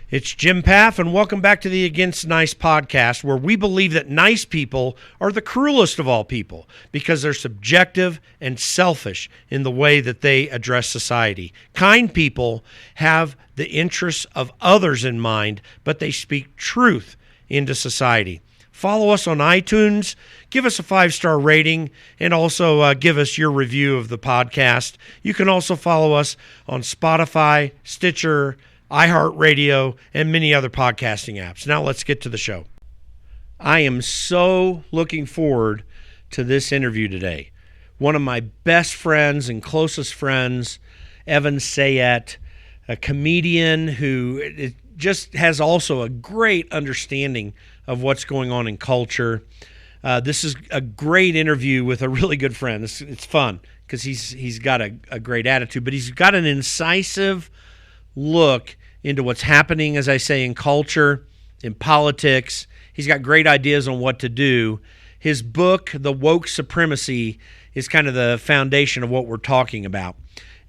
It's Jim Paff, and welcome back to the Against Nice podcast, where we believe that nice people are the cruelest of all people because they're subjective and selfish in the way that they address society. Kind people have the interests of others in mind, but they speak truth into society. Follow us on iTunes, give us a 5-star rating, and also give us your review of the podcast. You can also follow us on Spotify, Stitcher, iHeartRadio, and many other podcasting apps. Now let's get to the show. I am so looking forward to this interview today. One of my best friends and closest friends, Evan Sayet, a comedian who just has also a great understanding of what's going on in culture. This is a great interview with a really good friend. It's fun because he's got a great attitude, but he's got an incisive look into what's happening, as I say, in culture, in politics. He's got great ideas on what to do. His book, The Woke Supremacy, is kind of the foundation of what we're talking about.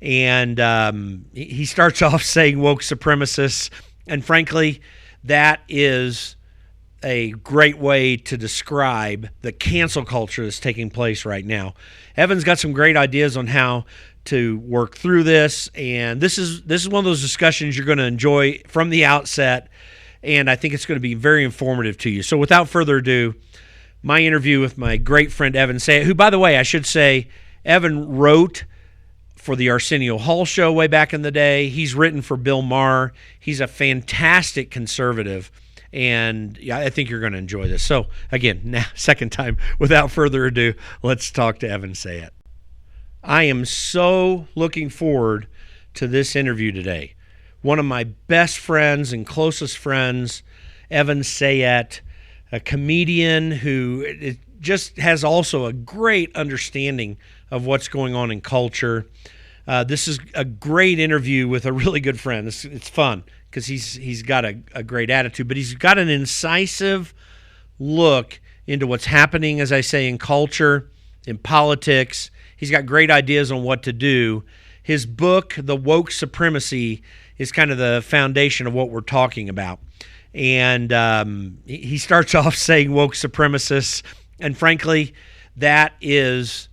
And he starts off saying woke supremacists, and frankly, that is a great way to describe the cancel culture that's taking place right now. Evan's got some great ideas on how to work through this, and this is one of those discussions you're going to enjoy from the outset, and I think it's going to be very informative to you. So without further ado, my interview with my great friend Evan Sayet, who, by the way, I should say, Evan wrote for the Arsenio Hall show way back in the day. He's written for Bill Maher. He's a fantastic conservative, and yeah, I think you're going to enjoy this. So again, now, second time, without further ado, let's talk to Evan Sayet. I am so looking forward to this interview today. One of my best friends and closest friends, Evan Sayet, a comedian who just has also a great understanding of what's going on in culture. This is a great interview with a really good friend. It's fun because he's got a great attitude, but he's got an incisive look into what's happening, as I say, in culture, in politics. He's got great ideas on what to do. His book, The Woke Supremacy, is kind of the foundation of what we're talking about. And he starts off saying woke supremacists, and frankly, that is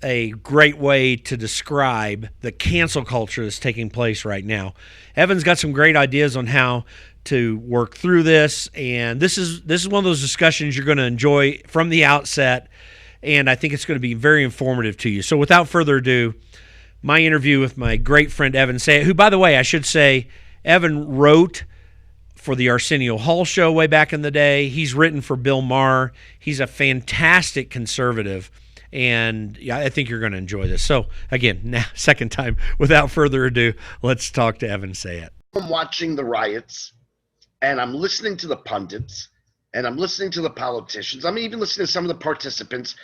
a great way to describe the cancel culture that's taking place right now. Evan's got some great ideas on how to work through this, and this is one of those discussions you're going to enjoy from the outset, and I think it's going to be very informative to you. So without further ado, my interview with my great friend Evan Sayet, who, by the way, I should say, Evan wrote for the Arsenio Hall show way back in the day. He's written for Bill Maher. He's a fantastic conservative, and yeah, I think you're going to enjoy this. So again, now, second time, without further ado, let's talk to Evan Sayet. I'm watching the riots, and I'm listening to the pundits, and I'm listening to the politicians. I'm even listening to some of the participants,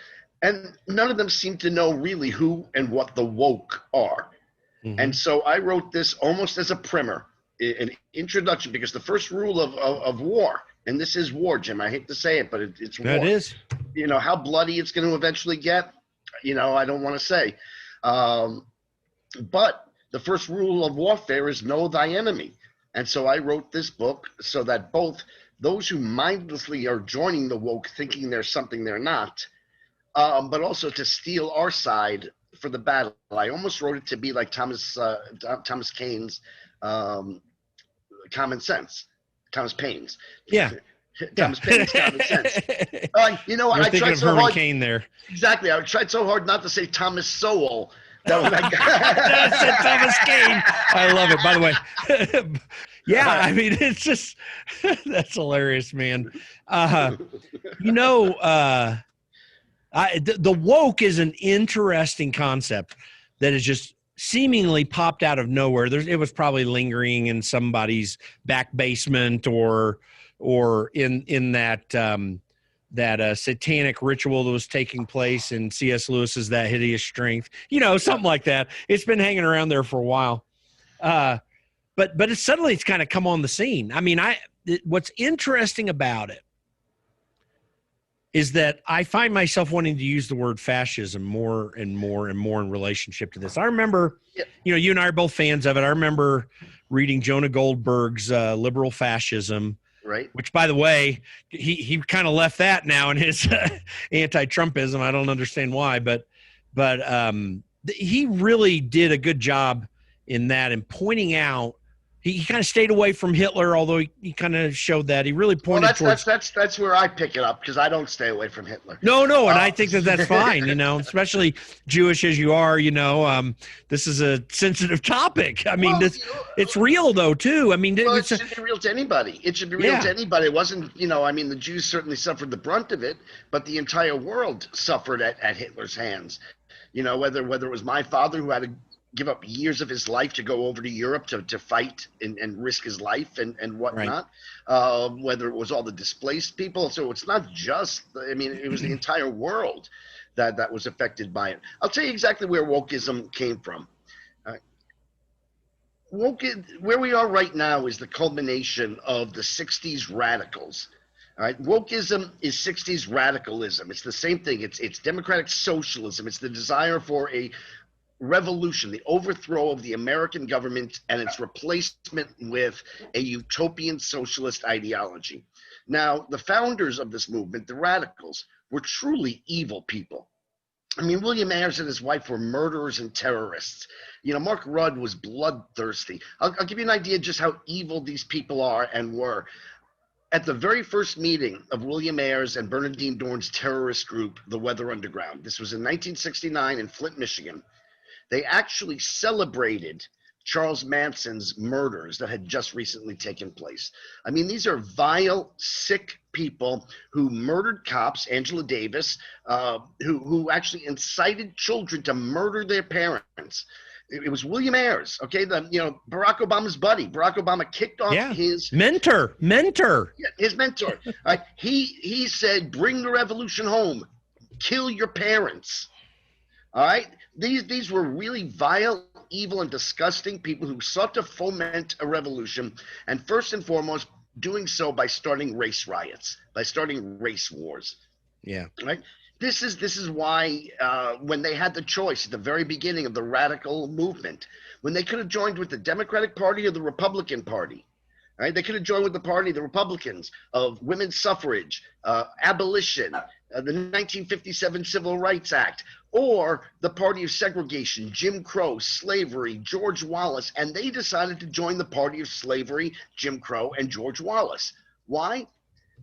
and none of them seem to know really who and what the woke are. Mm-hmm. And so I wrote this almost as a primer, an introduction, because the first rule of war, and this is war, Jim, I hate to say it, but it's war. It is. You know, how bloody it's going to eventually get, I don't want to say. But the first rule of warfare is know thy enemy. And so I wrote this book so that both those who mindlessly are joining the woke thinking there's something they're not, but also to steal our side for the battle. I almost wrote it to be like Thomas Paine's Common Sense. Thomas Paine's. Yeah. Thomas Paine's Common Sense. I tried so hard. Kane there. Exactly. I tried so hard not to say Thomas Sowell. That was like I said Thomas Kane. I love it. By the way, yeah, I mean, it's just that's hilarious, man. The woke is an interesting concept that is just seemingly popped out of nowhere. It was probably lingering in somebody's back basement or in that satanic ritual that was taking place in C.S. Lewis's That Hideous Strength, something like that. It's been hanging around there for a while. But it's kind of come on the scene. I mean, what's interesting about it is that I find myself wanting to use the word fascism more and more and more in relationship to this. I remember, Yeah. you and I are both fans of it. I remember reading Jonah Goldberg's Liberal Fascism, Right. which, by the way, he kind of left that now in his anti-Trumpism. I don't understand why, but he really did a good job in that and pointing out. He kind of stayed away from Hitler, although he kind of showed that. He really Well, pointed towards. that's where I pick it up because I don't stay away from Hitler. No, and I think that's fine, especially Jewish as you are, this is a sensitive topic. I mean, Well, it's real though too. I mean, well, it should be real to anybody. It should be real to anybody. It wasn't, I mean, the Jews certainly suffered the brunt of it, but the entire world suffered at Hitler's hands. Whether it was my father who had to give up years of his life to go over to Europe to fight and risk his life and whatnot, whether it was all the displaced people. So it's not just, I mean, it was the entire world that was affected by it. I'll tell you exactly where wokeism came from. Where we are right now is the culmination of the 60s radicals. All right, wokeism is 60s radicalism. It's the same thing. It's democratic socialism. It's the desire for a revolution, the overthrow of the American government and its replacement with a utopian socialist ideology. Now, the founders of this movement, the radicals, were truly evil people. I mean, William Ayers and his wife were murderers and terrorists. Mark Rudd was bloodthirsty. I'll give you an idea just how evil these people are and were. At the very first meeting of William Ayers and Bernardine Dohrn's terrorist group, the Weather Underground, this was in 1969 in Flint, Michigan, they actually celebrated Charles Manson's murders that had just recently taken place. I mean, these are vile, sick people who murdered cops, Angela Davis, who actually incited children to murder their parents. It was William Ayers, okay, Barack Obama's buddy. Barack Obama kicked off his mentor. Yeah, his mentor. Right? He said, "Bring the revolution home. Kill your parents." All right, these were really vile, evil, and disgusting people who sought to foment a revolution, and first and foremost, doing so by starting race riots, by starting race wars. Yeah. Right. This is why when they had the choice at the very beginning of the radical movement, when they could have joined with the Democratic Party or the Republican Party. Right? They could have joined with the party, the Republicans, of women's suffrage, abolition, the 1957 Civil Rights Act, or the party of segregation, Jim Crow, slavery, George Wallace, and they decided to join the party of slavery, Jim Crow, and George Wallace. Why?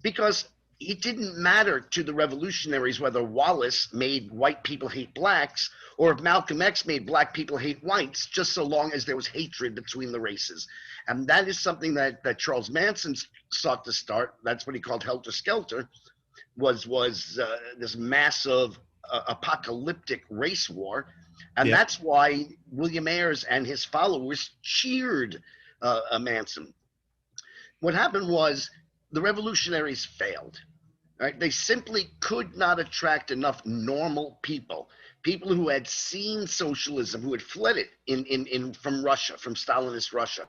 Because it didn't matter to the revolutionaries whether Wallace made white people hate blacks or if Malcolm X made black people hate whites, just so long as there was hatred between the races. And that is something that Charles Manson sought to start. That's what he called Helter Skelter, was this massive apocalyptic race war. And that's why William Ayers and his followers cheered Manson. What happened was the revolutionaries failed. Right? They simply could not attract enough normal people who had seen socialism, who had fled it from Russia, from Stalinist Russia,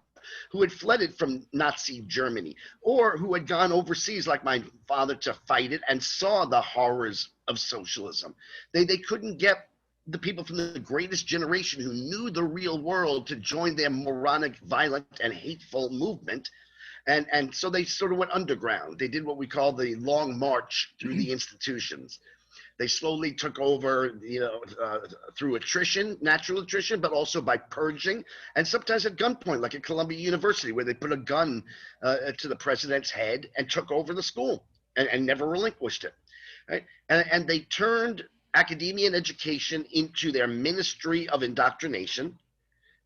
who had fled it from Nazi Germany, or who had gone overseas like my father to fight it and saw the horrors of socialism. They couldn't get the people from the greatest generation who knew the real world to join their moronic, violent, and hateful movement. And so they sort of went underground. They did what we call the long march through the institutions. They slowly took over, through attrition, natural attrition, but also by purging, and sometimes at gunpoint, like at Columbia University, where they put a gun to the president's head and took over the school and never relinquished it. Right? And they turned academia and education into their ministry of indoctrination.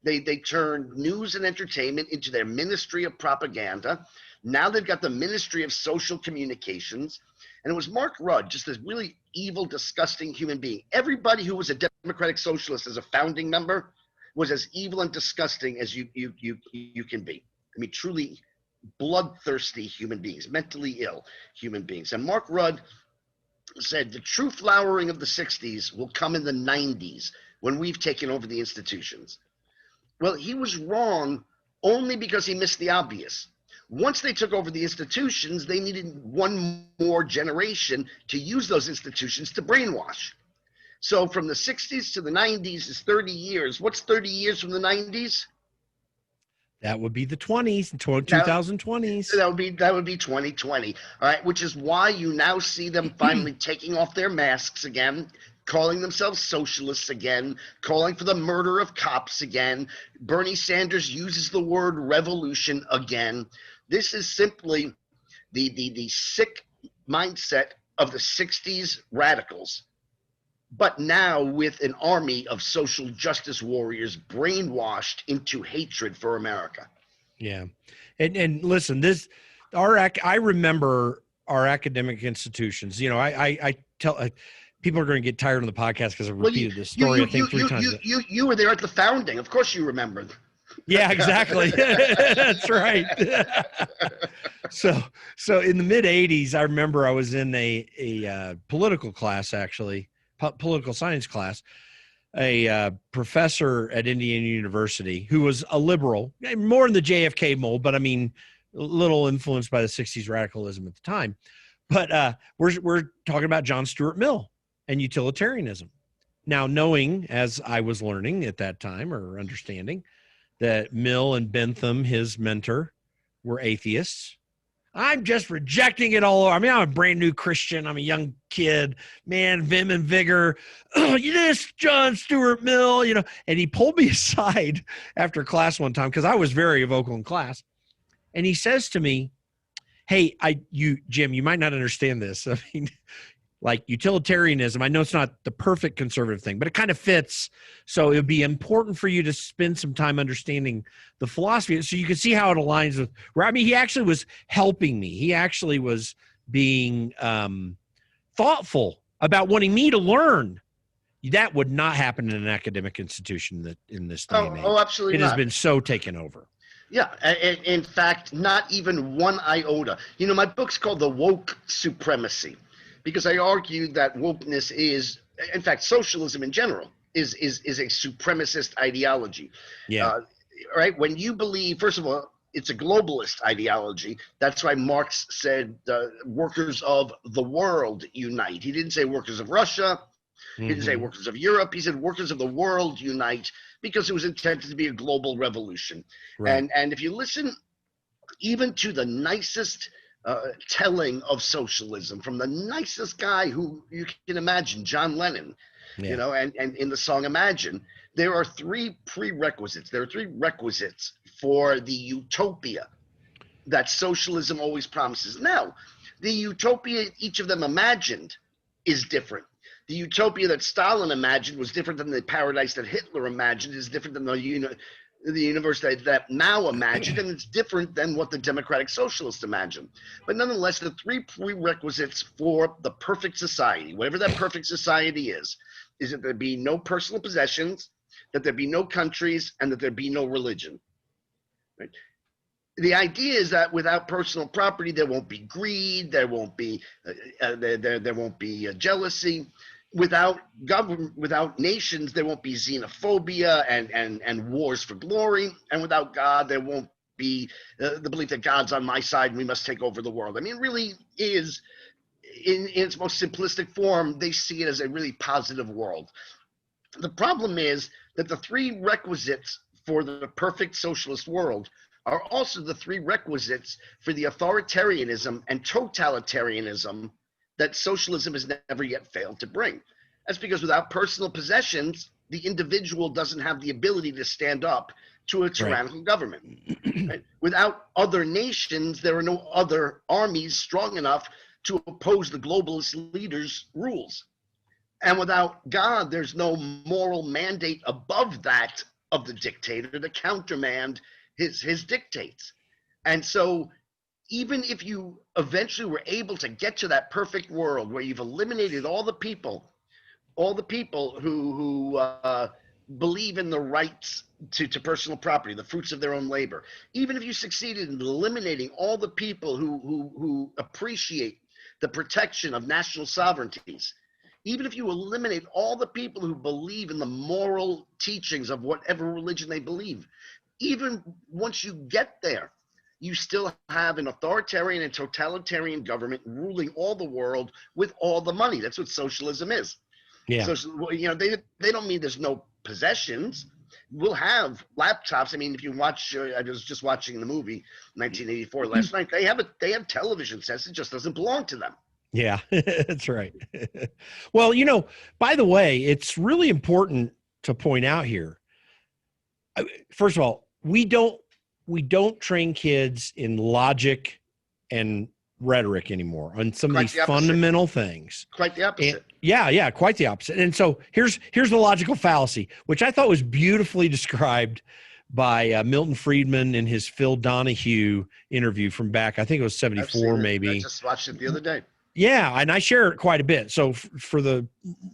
They turned news and entertainment into their ministry of propaganda. Now they've got the ministry of social communications. And it was Mark Rudd, just this really evil, disgusting human being. Everybody who was a democratic socialist as a founding member was as evil and disgusting as you can be. I mean, truly bloodthirsty human beings, mentally ill human beings. And Mark Rudd said the true flowering of the 60s will come in the 90s when we've taken over the institutions. Well, he was wrong only because he missed the obvious. Once they took over the institutions, they needed one more generation to use those institutions to brainwash. So from the 60s to the 90s is 30 years. What's 30 years from the 90s? That would be the 20s, 2020s. That would be 2020. All right, which is why you now see them finally taking off their masks again, calling themselves socialists again, calling for the murder of cops again. Bernie Sanders uses the word revolution again. This is simply the sick mindset of the 60s radicals, but now with an army of social justice warriors brainwashed into hatred for America. Yeah. And listen, I remember our academic institutions. You know, I tell people are going to get tired on the podcast because I've repeated this story, I think, 3 times. You were there at the founding. Of course you remember. Yeah, exactly. That's right. So in the mid 80s, I remember I was in a political class, actually, political science class. A professor at Indiana University who was a liberal, more in the JFK mold, but I mean, a little influenced by the 60s radicalism at the time. But we're talking about John Stuart Mill and utilitarianism. Now, knowing, as I was learning at that time or understanding, that Mill and Bentham, his mentor, were atheists, I'm just rejecting it all. I mean, I'm a brand new Christian. I'm a young kid, man, vim and vigor. This John Stuart Mill, you know, and he pulled me aside after class one time because I was very vocal in class. And he says to me, hey, Jim, you might not understand this. I mean, like utilitarianism, I know it's not the perfect conservative thing, but it kind of fits. So it would be important for you to spend some time understanding the philosophy so you can see how it aligns with, I mean, he actually was helping me. He actually was being thoughtful about wanting me to learn. That would not happen in an academic institution in this day and age. Oh, absolutely not. It has been so taken over. Yeah, in fact, not even one iota. You know, my book's called The Woke Supremacy, because I argued that wokeness is, in fact, socialism in general is a supremacist ideology. Yeah. Right? When you believe, first of all, it's a globalist ideology. That's why Marx said workers of the world unite. He didn't say workers of Russia. He didn't say workers of Europe. He said workers of the world unite, because it was intended to be a global revolution. Right. And if you listen even to the nicest telling of socialism from the nicest guy who you can imagine, John Lennon, you know, and in the song Imagine, there are 3 prerequisites. There are 3 requisites for the utopia that socialism always promises. Now, the utopia each of them imagined is different. The utopia that Stalin imagined was different than the paradise that Hitler imagined, is different than the universe that Mao imagined, and it's different than what the democratic socialists imagined. But nonetheless, the 3 prerequisites for the perfect society, whatever that perfect society is that there be no personal possessions, that there be no countries, and that there be no religion. Right? The idea is that without personal property, there won't be greed, there won't be there won't be jealousy. Without government, without nations, there won't be xenophobia and wars for glory. And without God, there won't be the belief that God's on my side and we must take over the world. I mean, it really is, in its most simplistic form, they see it as a really positive world. The problem is that the 3 requisites for the perfect socialist world are also the 3 requisites for the authoritarianism and totalitarianism that socialism has never yet failed to bring. That's because without personal possessions, the individual doesn't have the ability to stand up to a tyrannical government. Right? Without other nations, there are no other armies strong enough to oppose the globalist leaders' rules. And without God, there's no moral mandate above that of the dictator to countermand his dictates. And so even if you eventually were able to get to that perfect world where you've eliminated all the people who believe in the rights to personal property, the fruits of their own labor, even if you succeeded in eliminating all the people who appreciate the protection of national sovereignties, even if you eliminate all the people who believe in the moral teachings of whatever religion they believe, even once you get there, you still have an authoritarian and totalitarian government ruling all the world with all the money. That's what socialism is. Yeah. So, they don't mean there's no possessions. We'll have laptops. I mean, if you watch, I was just watching the movie 1984 last night. They have television sets. It just doesn't belong to them. Yeah, that's right. Well, by the way, it's really important to point out here. First of all, we don't train kids in logic and rhetoric anymore on some of these fundamental things. Quite the opposite. Yeah, quite the opposite. And so here's the logical fallacy, which I thought was beautifully described by Milton Friedman in his Phil Donahue interview from back, I think it was 74 maybe. I just watched it the other day. Yeah, and I share it quite a bit. So for the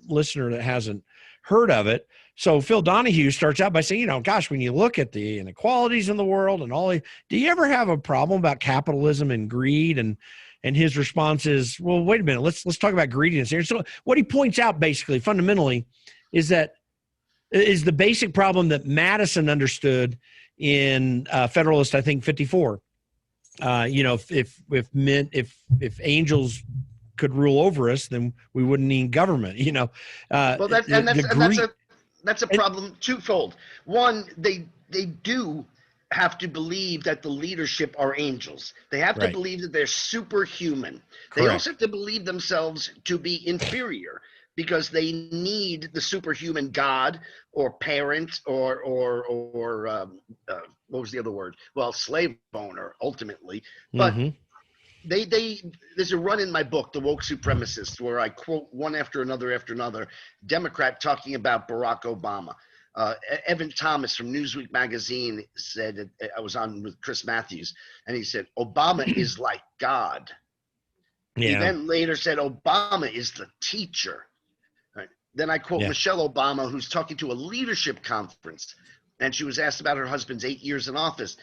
listener that hasn't heard of it, so Phil Donahue starts out by saying, gosh, when you look at the inequalities in the world and all, do you ever have a problem about capitalism and greed? And his response is, well, wait a minute, let's talk about greediness here. So what he points out basically fundamentally is that is the basic problem that Madison understood in Federalist, I think 54. If angels could rule over us, then we wouldn't need government. Well, that's a problem twofold. One, they do have to believe that the leadership are angels. They have to believe that they're superhuman. Correct. They also have to believe themselves to be inferior because they need the superhuman God or parent or what was the other word? Well, slave owner ultimately, but. Mm-hmm. There's a run in my book, The Woke Supremacists, where I quote one after another Democrat talking about Barack Obama. Evan Thomas from Newsweek magazine said, I was on with Chris Matthews, and he said, Obama is like God. Yeah. He then later said, Obama is the teacher. Right. Then I quote Michelle Obama, who's talking to a leadership conference, and she was asked about her husband's 8 years in office.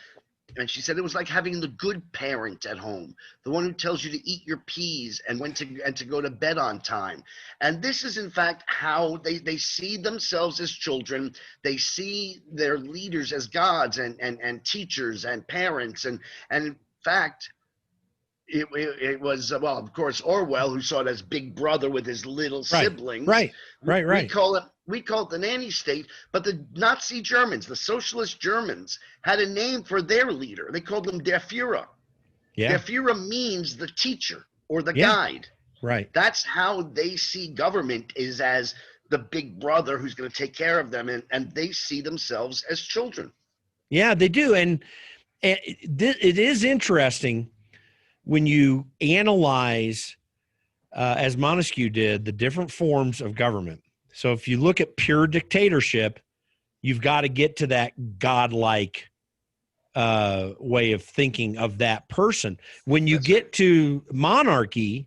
And she said it was like having the good parent at home, the one who tells you to eat your peas and when to go to bed on time. And this is, in fact, how they see themselves as children. They see their leaders as gods and teachers and parents. And in fact, it was, well, of course, Orwell, who saw it as Big Brother with his little siblings. Right. We call it the nanny state, but the Nazi Germans, the socialist Germans, had a name for their leader. They called him Der Führer. Yeah. Der Führer means the teacher or the guide. Right. That's how they see government, is as the big brother who's going to take care of them, and they see themselves as children. Yeah, they do. And it is interesting when you analyze, as Montesquieu did, the different forms of government. So if you look at pure dictatorship, you've got to get to that godlike way of thinking of that person. When you get to monarchy,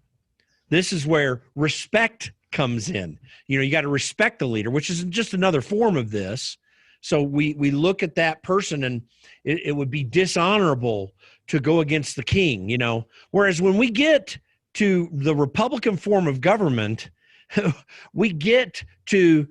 this is where respect comes in. You got to respect the leader, which is just another form of this. So we look at that person, and it would be dishonorable to go against the king, Whereas when we get to the Republican form of government, we get to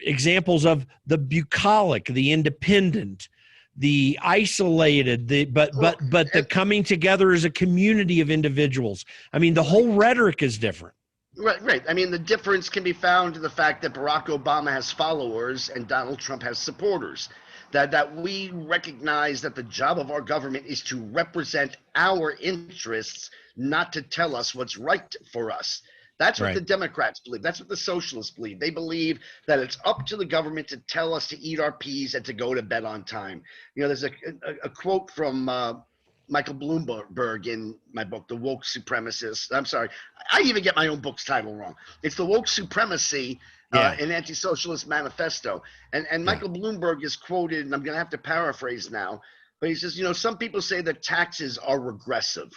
examples of the bucolic, the independent, the isolated, but the coming together as a community of individuals. I mean, the whole rhetoric is different. Right. I mean, the difference can be found in the fact that Barack Obama has followers and Donald Trump has supporters. That we recognize that the job of our government is to represent our interests, not to tell us what's right for us. That's what the Democrats believe. That's what the socialists believe. They believe that it's up to the government to tell us to eat our peas and to go to bed on time. There's a quote from Michael Bloomberg in my book, The Woke Supremacists. I'm sorry, I even get my own book's title wrong. It's The Woke Supremacy, an Anti-Socialist Manifesto. And Michael Bloomberg is quoted, and I'm going to have to paraphrase now, but he says, some people say that taxes are regressive.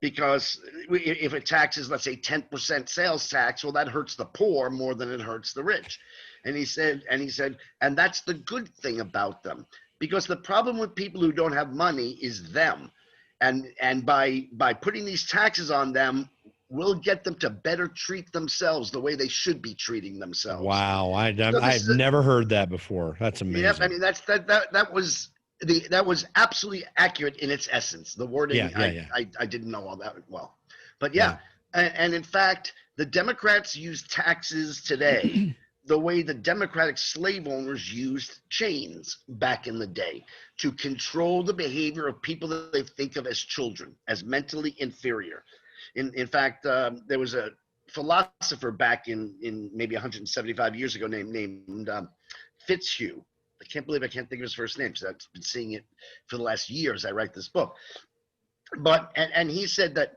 Because if a tax is, let's say, 10% sales tax, well, that hurts the poor more than it hurts the rich. And he said, and that's the good thing about them. Because the problem with people who don't have money is them. And by putting these taxes on them, we'll get them to better treat themselves the way they should be treating themselves. Wow, I've never heard that before. That's amazing. Yeah, I mean, that was that was absolutely accurate in its essence. The wording, Yeah. I didn't know all that well. But Yeah. and in fact, the Democrats use taxes today the way the Democratic slave owners used chains back in the day to control the behavior of people that they think of as children, as mentally inferior. In fact, there was a philosopher back in maybe 175 years ago named Fitzhugh. I can't believe I can't think of his first name because I've been seeing it for the last year as I write this book. But and he said that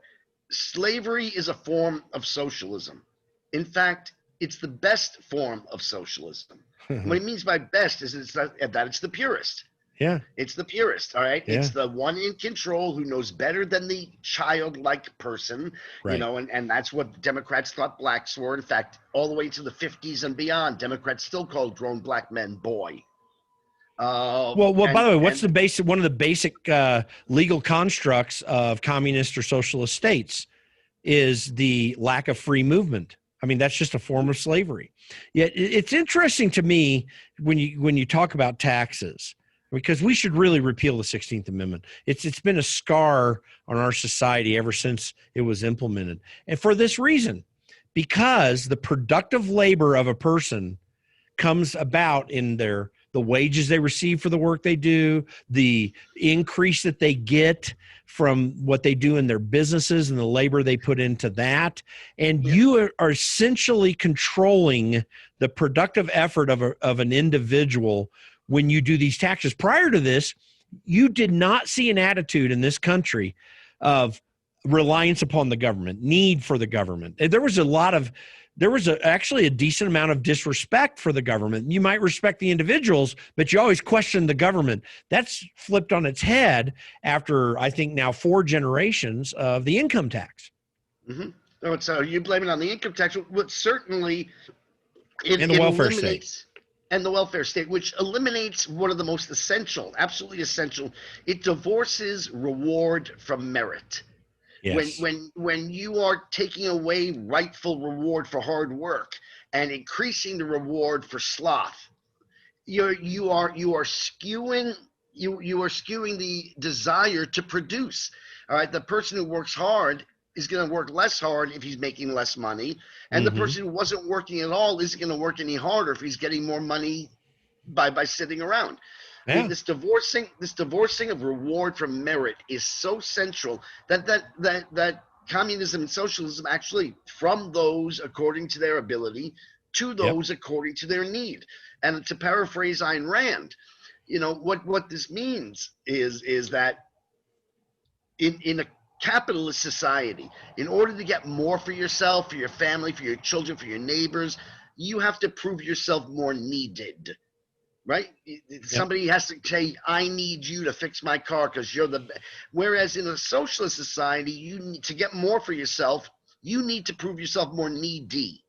slavery is a form of socialism. In fact, it's the best form of socialism. What he means by best is that it's the purest. Yeah. It's the purest, all right? Yeah. It's the one in control who knows better than the childlike person, Right. you know, and that's what Democrats thought blacks were. In fact, all the way to the 50s and beyond, Democrats still called grown black men boy. Well, by the way, what's one of the basic legal constructs of communist or socialist states is the lack of free movement. I mean, that's just a form of slavery. Yet it's interesting to me when you talk about taxes, because we should really repeal the 16th Amendment. It's been a scar on our society ever since it was implemented. And for this reason, because the productive labor of a person comes about in the wages they receive for the work they do, the increase that they get from what they do in their businesses and the labor they put into that. And you are essentially controlling the productive effort of an individual when you do these taxes. Prior to this, you did not see an attitude in this country of reliance upon the government, need for the government. And there was actually a decent amount of disrespect for the government. You might respect the individuals, but you always question the government. That's flipped on its head after, I think, now 4 generations of the income tax. Mm-hmm. So you blame it on the income tax, but certainly and the welfare state. And the welfare state, which eliminates one of the most essential, absolutely essential. It divorces reward from merit. Yes. When you are taking away rightful reward for hard work and increasing the reward for sloth, you are skewing the desire to produce. All right, the person who works hard is going to work less hard if he's making less money, and the person who wasn't working at all isn't going to work any harder if he's getting more money by sitting around. Yeah. I mean, this divorcing of reward from merit is so central that communism and socialism actually, from those according to their ability to those according to their need. And to paraphrase Ayn Rand, you know, what this means is that in a capitalist society, in order to get more for yourself, for your family, for your children, for your neighbors, you have to prove yourself more needed. Right? Somebody has to say, I need you to fix my car because you're the best. Whereas in a socialist society, you need to get more for yourself. You need to prove yourself more needy.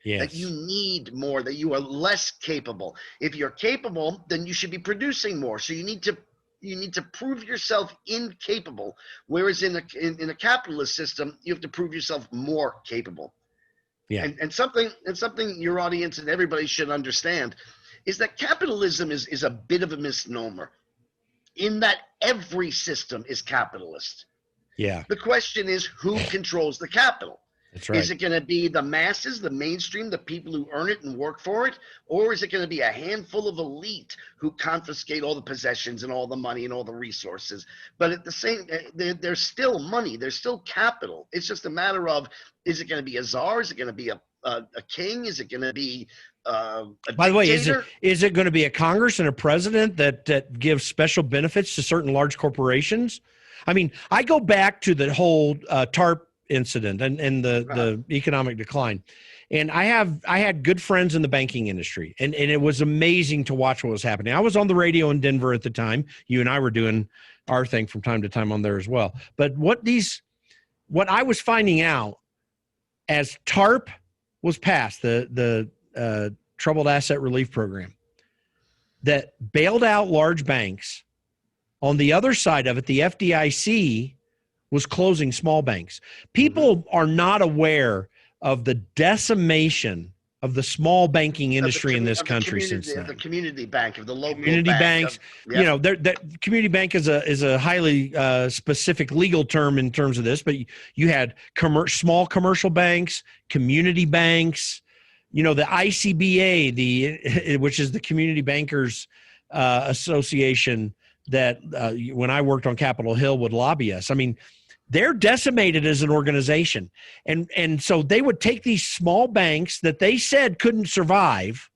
Yes. That you need more, that you are less capable. If you're capable, then you should be producing more. So you need to prove yourself incapable. Whereas in a capitalist system, you have to prove yourself more capable. Yeah. And something your audience and everybody should understand is that capitalism is a bit of a misnomer in that every system is capitalist. Yeah. The question is, who controls the capital? That's right. Is it going to be the masses, the mainstream, the people who earn it and work for it? Or is it going to be a handful of elite who confiscate all the possessions and all the money and all the resources? But at the same, there's still money. There's still capital. It's just a matter of, is it going to be a czar? Is it going to be a king? Is it going to be by the way, is it going to be a Congress and a president that gives special benefits to certain large corporations? I mean, I go back to the whole TARP incident and the economic decline. And I had good friends in the banking industry, and it was amazing to watch what was happening. I was on the radio in Denver at the time. You and I were doing our thing from time to time on there as well. But what I was finding out as TARP was passed, the Troubled Asset Relief Program, that bailed out large banks. On the other side of it, the FDIC was closing small banks. People are not aware of the decimation of the small banking Of the industry in this of the country community, since then. the community bank, of the local Community bank. banks, Yeah. that community bank is a highly specific legal term in terms of this, but you had small commercial banks, community banks, the ICBA, which is the Community Bankers Association that when I worked on Capitol Hill would lobby us. I mean, they're decimated as an organization. And so they would take these small banks that they said couldn't survive.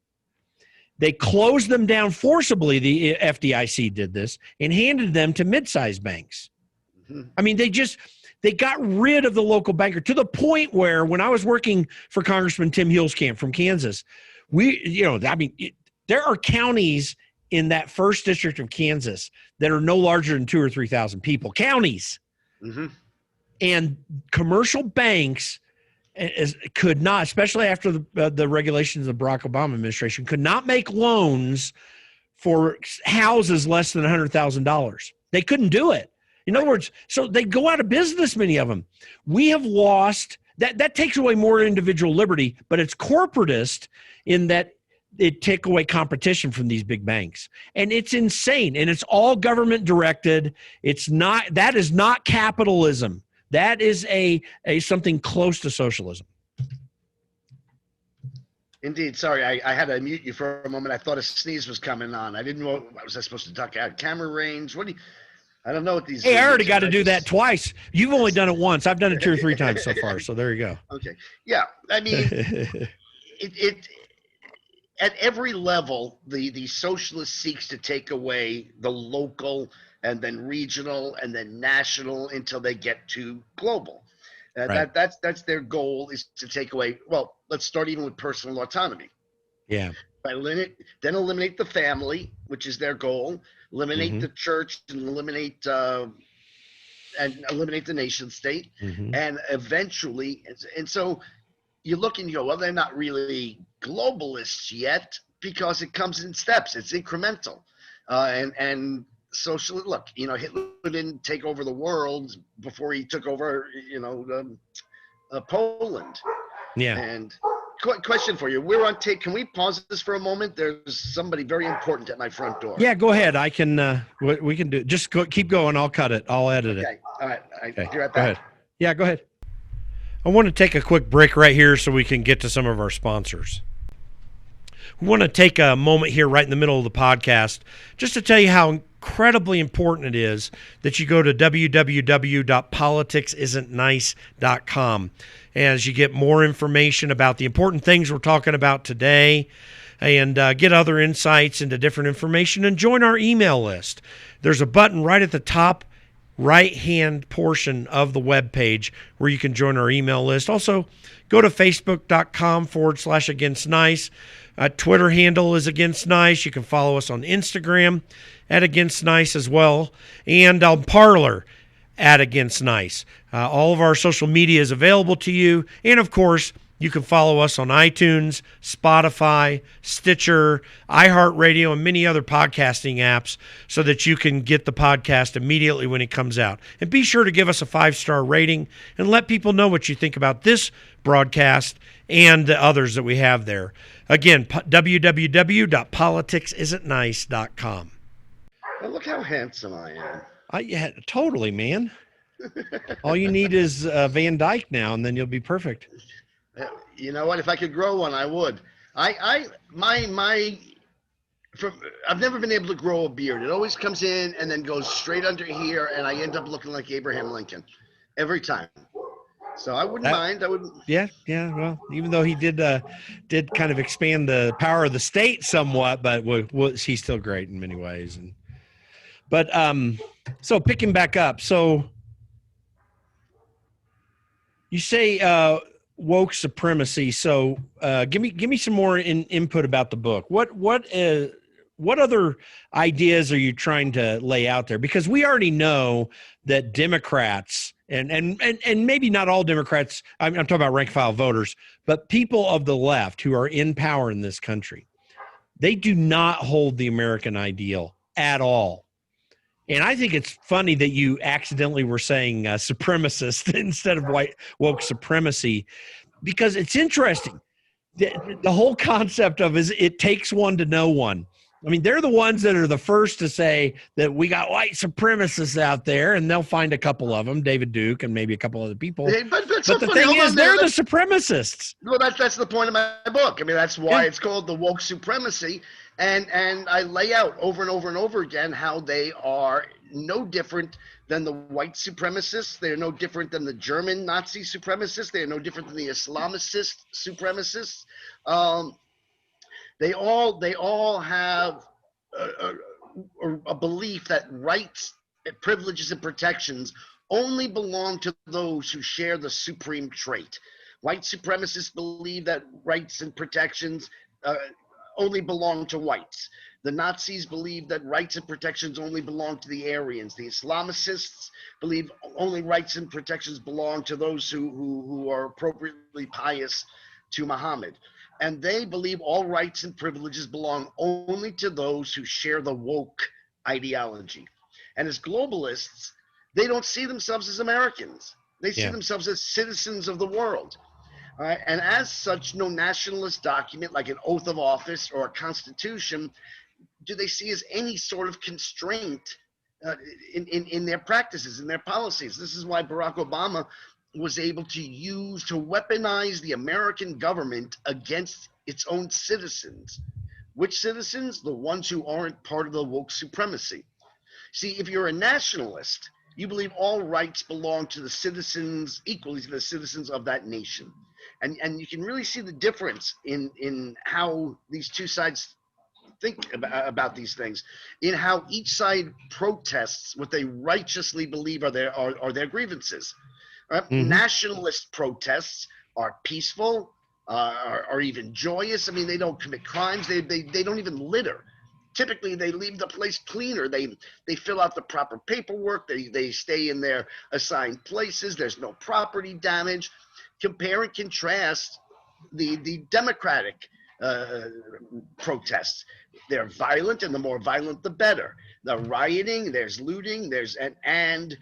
They closed them down forcibly. The FDIC did this and handed them to mid-sized banks. Mm-hmm. I mean, they got rid of the local banker to the point where when I was working for Congressman Tim Huelskamp from Kansas, there are counties in that first district of Kansas that are no larger than 2,000 or 3,000 people, counties. Mm-hmm. And commercial banks could not, especially after the regulations of the Barack Obama administration, could not make loans for houses less than $100,000. They couldn't do it. In other words, so they go out of business, many of them. We have lost, that takes away more individual liberty, but it's corporatist in that it take away competition from these big banks. And it's insane. And it's all government directed. That is not capitalism. That is a something close to socialism. Indeed. Sorry, I had to mute you for a moment. I thought a sneeze was coming on. I didn't know. Was I supposed to duck out? Camera range? I don't know what these. Hey, I already got to do that twice. You've only done it once. I've done it 2 or 3 times so far. So there you go. Okay. Yeah. I mean, it at every level, the socialist seeks to take away the local and then regional and then national until they get to global. Right. That's their goal, is to take away. Well, let's start even with personal autonomy. Yeah. Then eliminate the family, which is their goal. Eliminate the church and eliminate the nation state, and eventually, and so you look and you go, well, they're not really globalists yet because it comes in steps. It's incremental, and social. Look, Hitler didn't take over the world before he took over, Poland. Yeah. And question for you. We're on tape. Can we pause this for a moment? There's somebody very important at my front door. Yeah, go ahead. I can, we can do, just keep going. I'll cut it. I'll edit it. Okay. All right. Okay. Be right back. Go ahead. Yeah, go ahead. I want to take a quick break right here so we can get to some of our sponsors. We want to take a moment here right in the middle of the podcast just to tell you how incredibly important it is that you go to www.politicsisn'tnice.com as you get more information about the important things we're talking about today, and get other insights into different information, and join our email list. There's a button right at the top right-hand portion of the web page where you can join our email list. Also, go to facebook.com/againstnice. Twitter handle is Against Nice. You can follow us on Instagram at Against Nice as well, and on Parler at Against Nice. All of our social media is available to you, and of course, you can follow us on iTunes, Spotify, Stitcher, iHeartRadio, and many other podcasting apps so that you can get the podcast immediately when it comes out. And be sure to give us a 5-star rating and let people know what you think about this broadcast and the others that we have there. Again, www.politicsisn'tnice.com. Well, look how handsome I am. Yeah, totally, man. All you need is Van Dyke now, and then you'll be perfect. You know what? If I could grow one, I would. I've never been able to grow a beard. It always comes in and then goes straight under here, and I end up looking like Abraham Lincoln every time. So I wouldn't mind. I wouldn't. Yeah. Well, even though he did kind of expand the power of the state somewhat, but he's still great in many ways. So picking back up, so you say woke supremacy. So give me some more input about the book. What other ideas are you trying to lay out there? Because we already know that Democrats and maybe not all Democrats, I'm talking about rank and file voters, but people of the left who are in power in this country, they do not hold the American ideal at all. And I think it's funny that you accidentally were saying supremacist instead of woke supremacy, because it's interesting. the whole concept of is it takes one to know one. I mean, they're the ones that are the first to say that we got white supremacists out there, and they'll find a couple of them, David Duke and maybe a couple other people. Yeah, but But the thing is, they're the supremacists. Well, that's the point of my book. I mean, that's why it's called the Woke Supremacy, and I lay out over and over and over again how they are no different than the white supremacists. They are no different than the German Nazi supremacists. They are no different than the Islamist supremacists. They all have a belief that rights, privileges, and protections only belong to those who share the supreme trait. White supremacists believe that rights and protections only belong to whites. The Nazis believe that rights and protections only belong to the Aryans. The Islamists believe only rights and protections belong to those who are appropriately pious to Muhammad. And they believe all rights and privileges belong only to those who share the woke ideology. And as globalists, they don't see themselves as Americans. They see themselves as citizens of the world. And as such, no nationalist document like an oath of office or a constitution do they see as any sort of constraint in their practices, in their policies. This is why Barack Obama was able to weaponize the American government against its own citizens. Which citizens? The ones who aren't part of the woke supremacy. See, if you're a nationalist, you believe all rights belong to the citizens, equally to the citizens of that nation. And you can really see the difference in how these two sides think about these things, in how each side protests what they righteously believe are their grievances. Mm-hmm. Nationalist protests are peaceful, are even joyous. I mean, they don't commit crimes. They don't even litter. Typically, they leave the place cleaner. They fill out the proper paperwork. They stay in their assigned places. There's no property damage. Compare and contrast the Democratic protests. They're violent, and the more violent, the better. The rioting, there's looting, and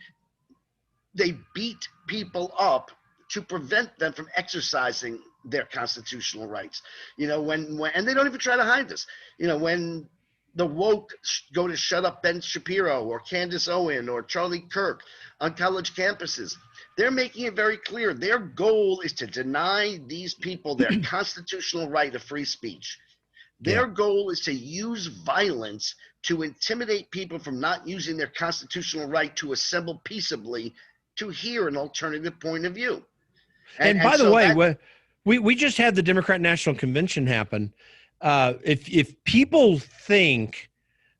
they beat people up to prevent them from exercising their constitutional rights. You know, and they don't even try to hide this. You know, when the woke go to shut up Ben Shapiro or Candace Owen or Charlie Kirk on college campuses, they're making it very clear. Their goal is to deny these people their constitutional right of free speech. Their goal is to use violence to intimidate people from not using their constitutional right to assemble peaceably to hear an alternative point of view. And by the way, we just had the Democrat National Convention happen. If people think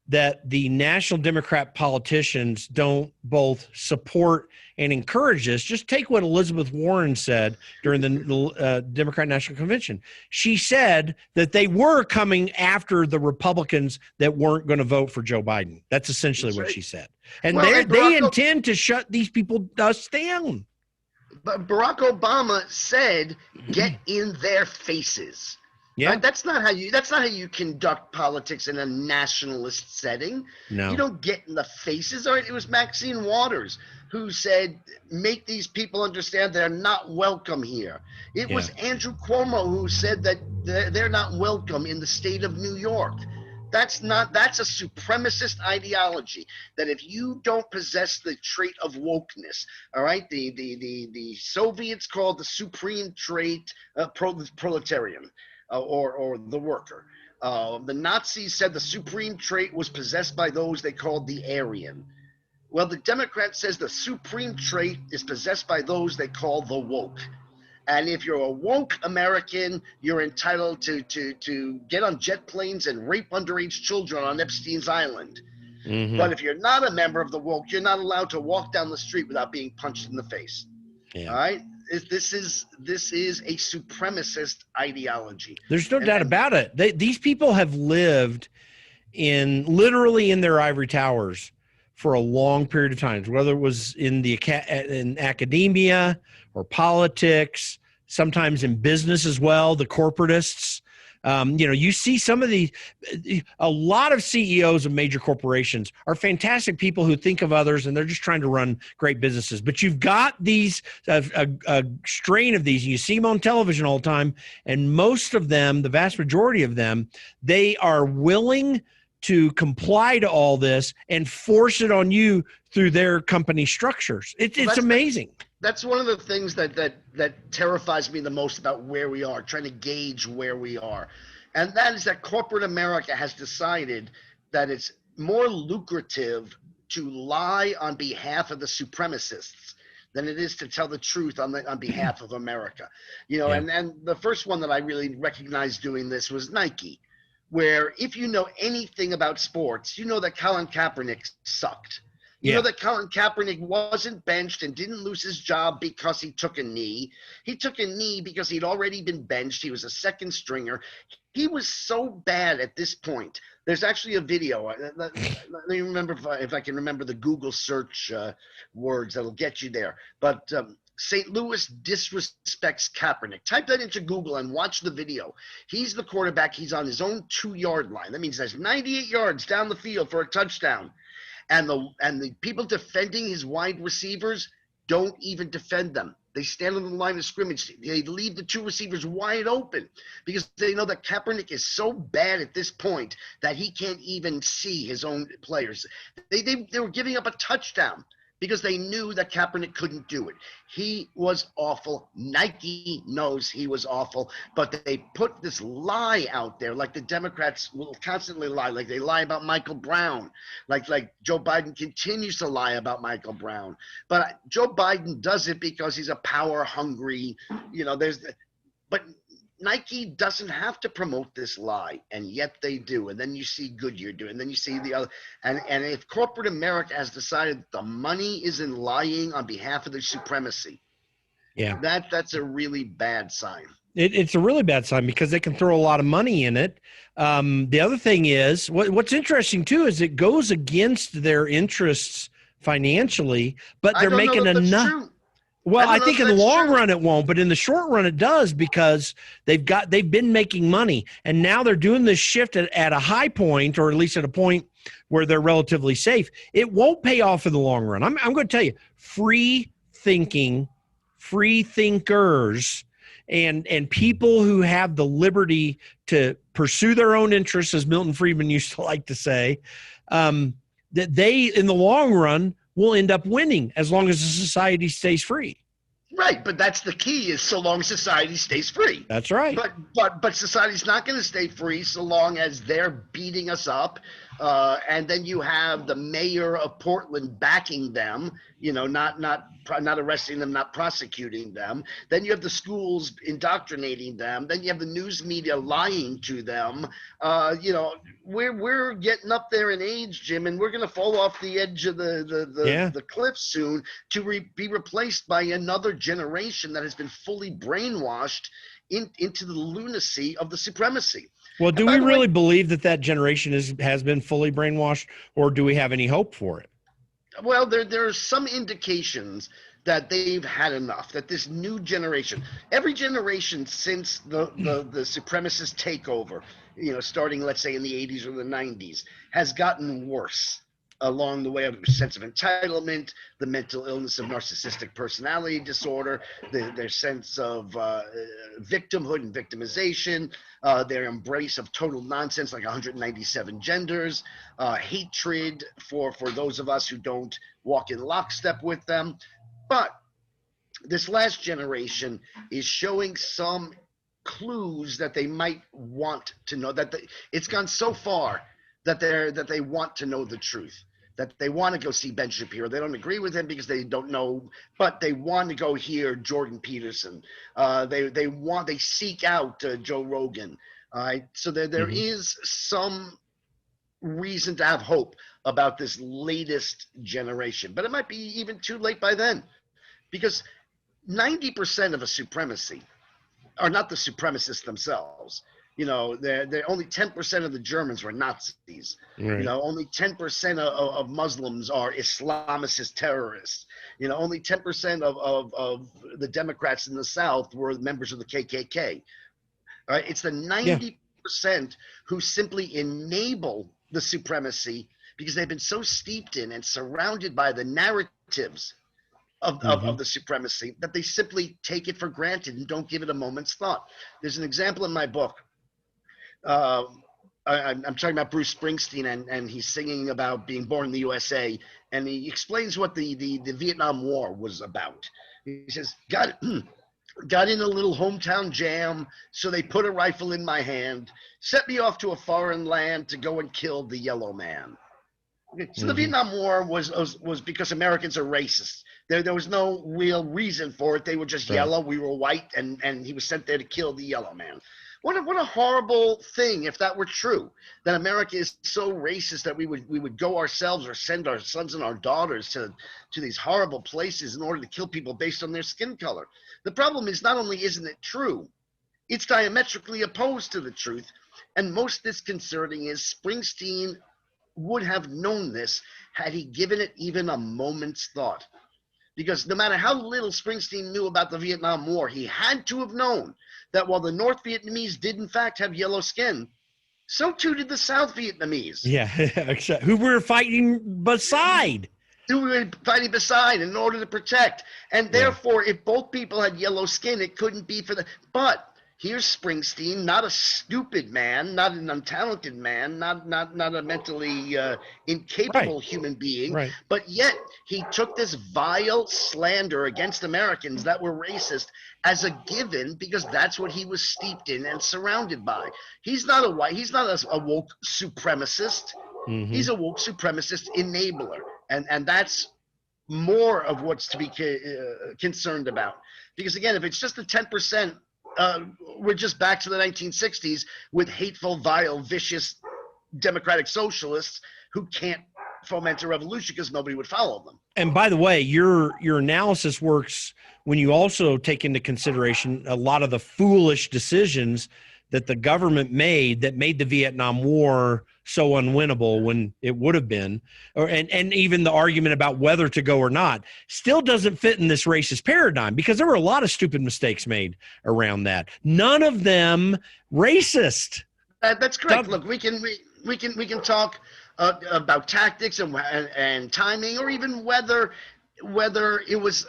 that the National Democrat politicians don't both support and encourage this, just take what Elizabeth Warren said during the Democrat National Convention. She said that they were coming after the Republicans that weren't going to vote for Joe Biden. That's essentially what she said. And they intend to shut these people down. But Barack Obama said, "Get in their faces." Yeah, right? That's not how you conduct politics in a nationalist setting. No, you don't get in the faces. All right, it was Maxine Waters who said, "Make these people understand they're not welcome here." It was Andrew Cuomo who said that they're not welcome in the state of New York. That's a supremacist ideology, that if you don't possess the trait of wokeness, all right, the Soviets called the supreme trait proletarian, or the worker. The Nazis said the supreme trait was possessed by those they called the Aryan. Well, the Democrat says the supreme trait is possessed by those they call the woke. And if you're a woke American, you're entitled to get on jet planes and rape underage children on Epstein's Island. Mm-hmm. But if you're not a member of the woke, you're not allowed to walk down the street without being punched in the face. Yeah. All right? This is a supremacist ideology. There's no doubt about it. These people have lived literally in their ivory towers for a long period of time, whether it was in academia or politics, sometimes in business as well, the corporatists. You see some of a lot of CEOs of major corporations are fantastic people who think of others and they're just trying to run great businesses. But you've got these, a strain of these, and you see them on television all the time. And most of them, the vast majority of them, they are willing to comply to all this and force it on you through their company structures. It's amazing. That's one of the things that terrifies me the most about where we are, trying to gauge where we are. And that is that corporate America has decided that it's more lucrative to lie on behalf of the supremacists than it is to tell the truth on behalf of America. Yeah. And the first one that I really recognized doing this was Nike, where if you know anything about sports, you know that Colin Kaepernick sucked. You know that Colin Kaepernick wasn't benched and didn't lose his job because he took a knee. He took a knee because he'd already been benched. He was a second stringer. He was so bad at this point. There's actually a video. Let me remember if I can remember the Google search words that'll get you there. But St. Louis disrespects Kaepernick. Type that into Google and watch the video. He's the quarterback. He's on his own 2-yard line. That means there's 98 yards down the field for a touchdown. And the people defending his wide receivers don't even defend them. They stand on the line of scrimmage. They leave the 2 receivers wide open because they know that Kaepernick is so bad at this point that he can't even see his own players. They were giving up a touchdown because they knew that Kaepernick couldn't do it. He was awful. Nike knows he was awful, but they put this lie out there like the Democrats will constantly lie, like they lie about Michael Brown, like Joe Biden continues to lie about Michael Brown. But Joe Biden does it because he's a power hungry, but Nike doesn't have to promote this lie, and yet they do. And then you see Goodyear do it, and then you see the other. And if corporate America has decided the money is in lying on behalf of the supremacy, that's a really bad sign. It's a really bad sign because they can throw a lot of money in it. The other thing is, what's interesting too is it goes against their interests financially, but they're making enough. Well, I think in the long run it won't, but in the short run it does because they've been making money, and now they're doing this shift at a high point, or at least at a point where they're relatively safe. It won't pay off in the long run. I'm going to tell you, free thinkers, and people who have the liberty to pursue their own interests, as Milton Friedman used to like to say, that they, in the long run, will end up winning as long as the society stays free. Right, but that's the key, is so long as society stays free. That's right. But society's not going to stay free so long as they're beating us up. And then you have the mayor of Portland backing them, not arresting them, not prosecuting them. Then you have the schools indoctrinating them. Then you have the news media lying to them. We're getting up there in age, Jim, and we're going to fall off the edge of the cliff soon to be replaced by another generation that has been fully brainwashed into the lunacy of the supremacy. Well, do we really believe that generation has been fully brainwashed, or do we have any hope for it? Well, there are some indications that they've had enough, that this new generation, every generation since the supremacist takeover, starting, let's say, in the 80s or the 90s, has gotten worse along the way, of a sense of entitlement, the mental illness of narcissistic personality disorder, their sense of victimhood and victimization, their embrace of total nonsense like 197 genders, hatred for those of us who don't walk in lockstep with them. But this last generation is showing some clues that they might want to know, that it's gone so far that they want to know the truth, that they want to go see Ben Shapiro. They don't agree with him because they don't know, but they want to go hear Jordan Peterson. They seek out Joe Rogan. So there is some reason to have hope about this latest generation, but it might be even too late by then, because 90% of a supremacy are not the supremacists themselves. They're only 10% of the Germans were Nazis. Right. Only 10% of Muslims are Islamicist terrorists. Only 10% of the Democrats in the South were members of the KKK. All right, it's the 90% 20% who simply enable the supremacy because they've been so steeped in and surrounded by the narratives of the supremacy that they simply take it for granted and don't give it a moment's thought. There's an example in my book. I'm talking about Bruce Springsteen, and he's singing about being born in the USA, and he explains what the Vietnam War was about. He says, got in a little hometown jam, so they put a rifle in my hand, set me off to a foreign land to go and kill the yellow man. So the Vietnam War was because Americans are racist. There was no real reason for it. They were just yellow. We were white, and he was sent there to kill the yellow man. What a horrible thing if that were true, that America is so racist that we would go ourselves or send our sons and our daughters to these horrible places in order to kill people based on their skin color. The problem is not only isn't it true, it's diametrically opposed to the truth. And most disconcerting is Springsteen would have known this had he given it even a moment's thought. Because no matter how little Springsteen knew about the Vietnam War, he had to have known that while the North Vietnamese did in fact have yellow skin, so too did the South Vietnamese. Yeah, who were fighting beside. Who were fighting beside in order to protect. And therefore, if both people had yellow skin, it couldn't be for the... But here's Springsteen, not a stupid man, not an untalented man, not a mentally incapable human being, but yet he took this vile slander against Americans that were racist as a given because that's what he was steeped in and surrounded by. He's not a woke supremacist. He's a woke supremacist enabler, and that's more of what's to be concerned about. Because again, if it's just the 10%. We're just back to the 1960s with hateful, vile, vicious democratic socialists who can't foment a revolution because nobody would follow them. And by the way, your analysis works when you also take into consideration a lot of the foolish decisions that the government made that made the Vietnam War so unwinnable when it would have been, and even the argument about whether to go or not still doesn't fit in this racist paradigm because there were a lot of stupid mistakes made around that. None of them racist. That's correct. Look, we can talk about tactics and timing, or even whether it was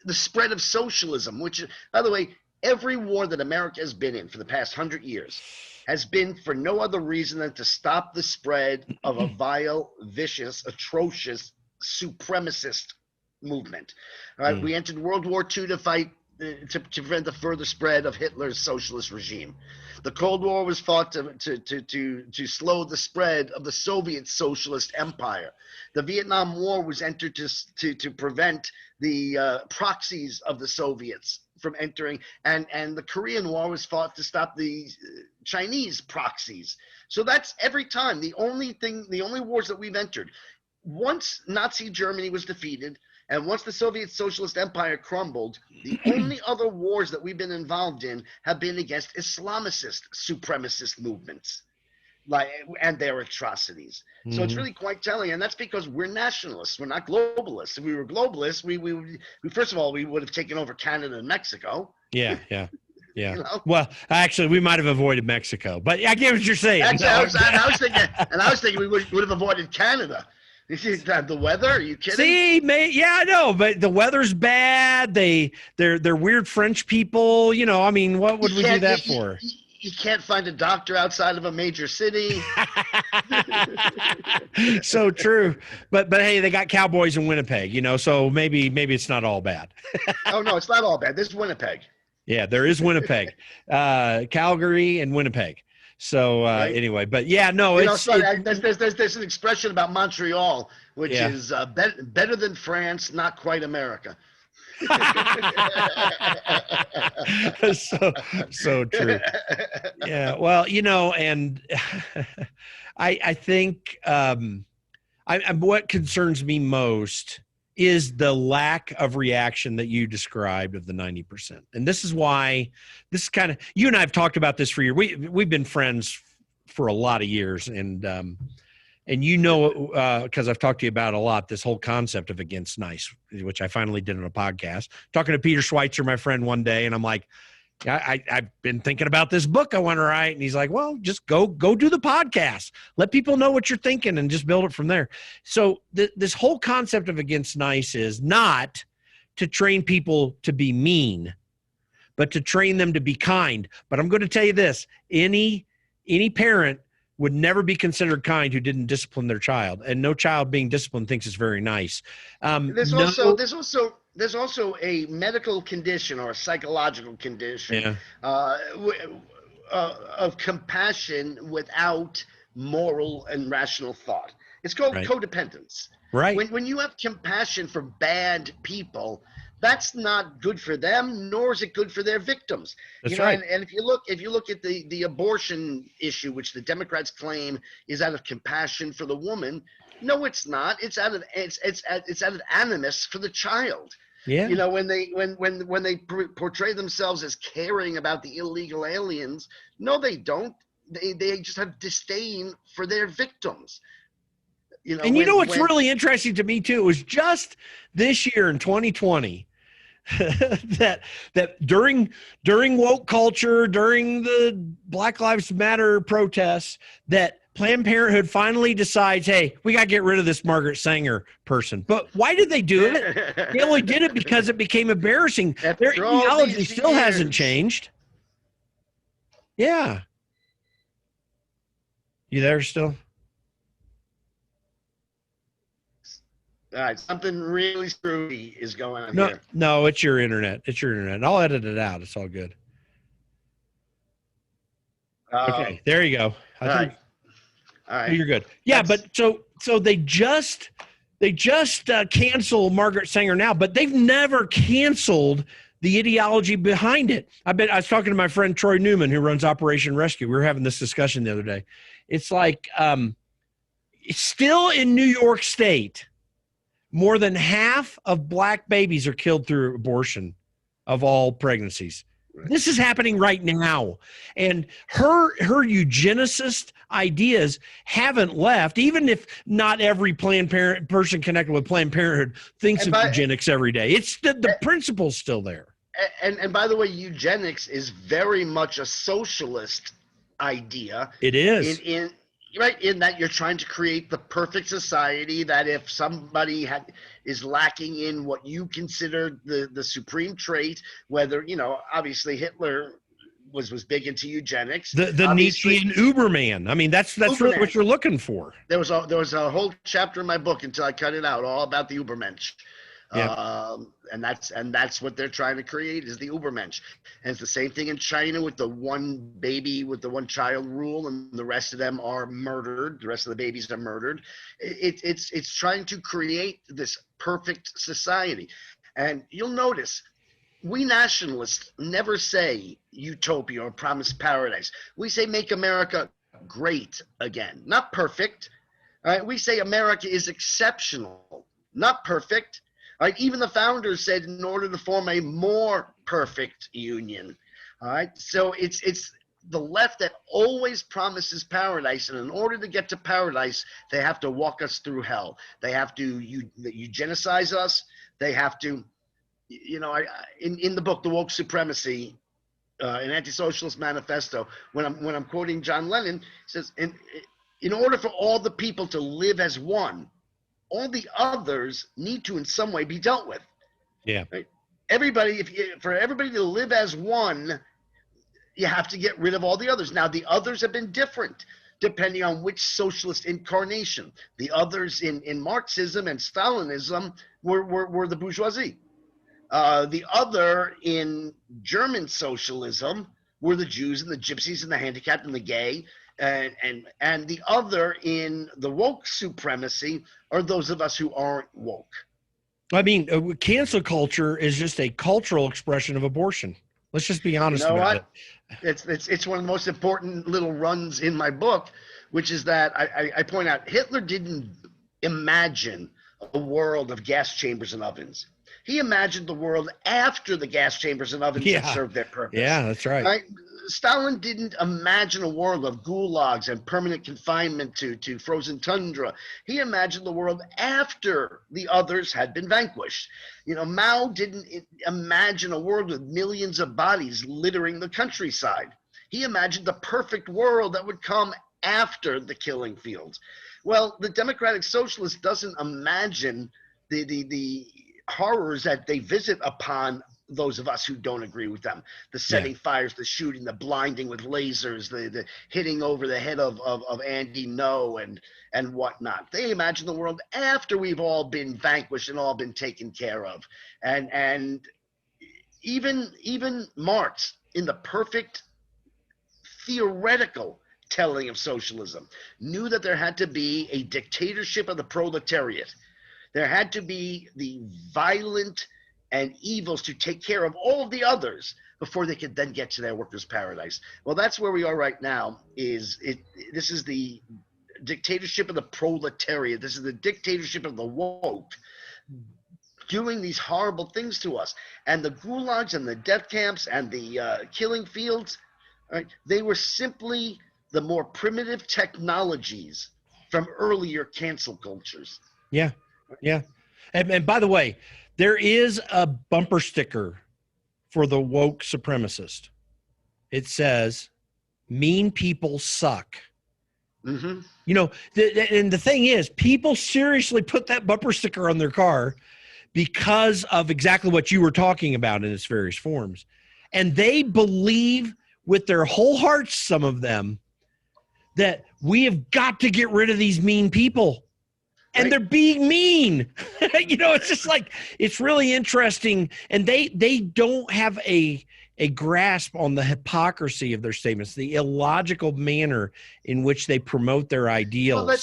the spread of socialism, which, by the way, every war that America has been in for the past 100 years has been for no other reason than to stop the spread of a vile, vicious, atrocious, supremacist movement. All right, we entered World War II to fight to prevent the further spread of Hitler's socialist regime. The Cold War was fought to slow the spread of the Soviet socialist empire. The Vietnam War was entered to prevent the proxies of the Soviets from entering, and the Korean War was fought to stop the Chinese proxies. So that's every time. The only wars that we've entered, once Nazi Germany was defeated, and once the Soviet Socialist Empire crumbled, the only other wars that we've been involved in have been against Islamicist supremacist movements, and their atrocities. So it's really quite telling, and that's because we're nationalists. We're not globalists. If we were globalists, we first of all, we would have taken over Canada and Mexico. Yeah. You know? Well, actually, we might have avoided Mexico, but I get what you're saying. Actually, I was thinking we would have avoided Canada. You see the weather? Are you kidding? See, I know, but the weather's bad. They're weird French people. You know, I mean, what would we do that for? You can't find a doctor outside of a major city. So true. But hey, they got cowboys in Winnipeg, you know, so maybe it's not all bad. Oh, no, it's not all bad. This is Winnipeg. Yeah, there is Winnipeg. Calgary and Winnipeg. So anyway, but yeah, no, there's an expression about Montreal, which is better than France, not quite America. so true. Yeah, well, you know, and I think what concerns me most is the lack of reaction that you described of the 90%. And this is why this is kind of, you and I have talked about this for years. We've been friends for a lot of years. And you know, because I've talked to you about a lot, this whole concept of against nice, which I finally did on a podcast, talking to Peter Schweitzer, my friend, one day. And I'm like, I've been thinking about this book I want to write. And he's like, well, just go do the podcast. Let people know what you're thinking and just build it from there. So this whole concept of Against Nice is not to train people to be mean, but to train them to be kind. But I'm going to tell you this, any parent would never be considered kind who didn't discipline their child, and no child being disciplined thinks it's very nice. There's also a medical condition or a psychological condition of compassion without moral and rational thought. It's called codependence. Right. When you have compassion for bad people, that's not good for them, nor is it good for their victims. That's right. And if you look at the abortion issue, which the Democrats claim is out of compassion for the woman, no, it's not. It's out of animus for the child. Yeah. When they portray themselves as caring about the illegal aliens, no, they don't. They just have disdain for their victims. What's really interesting to me too, it was just this year in 2020 that during woke culture, during the Black Lives Matter protests, that Planned Parenthood finally decides, hey, we got to get rid of this Margaret Sanger person. But why did they do it? They only did it because it became embarrassing. Their ideology still hasn't changed. Yeah. You there still? All right, something really screwy is going on here. No, it's your internet. I'll edit it out. It's all good. Okay, there you go. All right. You're good. Yeah, but so they just cancel Margaret Sanger now, but they've never canceled the ideology behind it. I was talking to my friend Troy Newman, who runs Operation Rescue. We were having this discussion the other day. It's like it's still in New York State. More than half of black babies are killed through abortion of all pregnancies. Right. This is happening right now. And her eugenicist ideas haven't left, even if not every Planned Parent person connected with Planned Parenthood thinks of eugenics every day. It's the principle's still there. And by the way, eugenics is very much a socialist idea. It is. In that you're trying to create the perfect society, that if somebody is lacking in what you consider the supreme trait, whether, obviously Hitler was big into eugenics. The Nietzschean Uberman. I mean, that's really what you're looking for. There was a whole chapter in my book, until I cut it out, all about the Ubermensch. Yeah. And that's what they're trying to create, is the Ubermensch. And it's the same thing in China with the one baby with the one child rule, and the rest of them are murdered. The rest of the babies are murdered. It's trying to create this perfect society. And you'll notice we nationalists never say utopia or promised paradise. We say make America great again, not perfect. All right, we say America is exceptional, not perfect. All right, even the founders said in order to form a more perfect union. All right, so it's the left that always promises paradise, and in order to get to paradise, they have to walk us through hell. They have to eugenicize us. They have to, in the book, The Woke Supremacy, an Anti-Socialist Manifesto, when I'm quoting John Lennon, it says, in order for all the people to live as one, all the others need to in some way be dealt with. Yeah. Right? For everybody to live as one, you have to get rid of all the others. Now, the others have been different depending on which socialist incarnation. The others in Marxism and Stalinism were the bourgeoisie. The other in German socialism were the Jews and the gypsies and the handicapped and the gay. And the other in the woke supremacy are those of us who aren't woke. I mean, cancel culture is just a cultural expression of abortion. Let's just be honest about it. It's one of the most important little runs in my book, which is that I point out Hitler didn't imagine a world of gas chambers and ovens. He imagined the world after the gas chambers and ovens had served their purpose. Yeah, that's right. Stalin didn't imagine a world of gulags and permanent confinement to frozen tundra. He imagined the world after the others had been vanquished. Mao didn't imagine a world with millions of bodies littering the countryside. He imagined the perfect world that would come after the killing fields. Well, the democratic socialist doesn't imagine the horrors that they visit upon those of us who don't agree with them. The setting fires, the shooting, the blinding with lasers, the hitting over the head of Andy No and whatnot. They imagine the world after we've all been vanquished and all been taken care of. And even Marx, in the perfect theoretical telling of socialism, knew that there had to be a dictatorship of the proletariat. There had to be the violent and evils to take care of all of the others before they could then get to their workers' paradise. Well, that's where we are right now. This is the dictatorship of the proletariat. This is the dictatorship of the woke doing these horrible things to us. And the gulags and the death camps and the killing fields, right, they were simply the more primitive technologies from earlier cancel cultures. Yeah. And by the way, there is a bumper sticker for the woke supremacist. It says, "Mean people suck." Mm-hmm. And the thing is, people seriously put that bumper sticker on their car because of exactly what you were talking about in its various forms. And they believe with their whole hearts, some of them, that we have got to get rid of these mean people. And they're being mean. It's just like, it's really interesting. And they don't have a grasp on the hypocrisy of their statements, the illogical manner in which they promote their ideals. Well,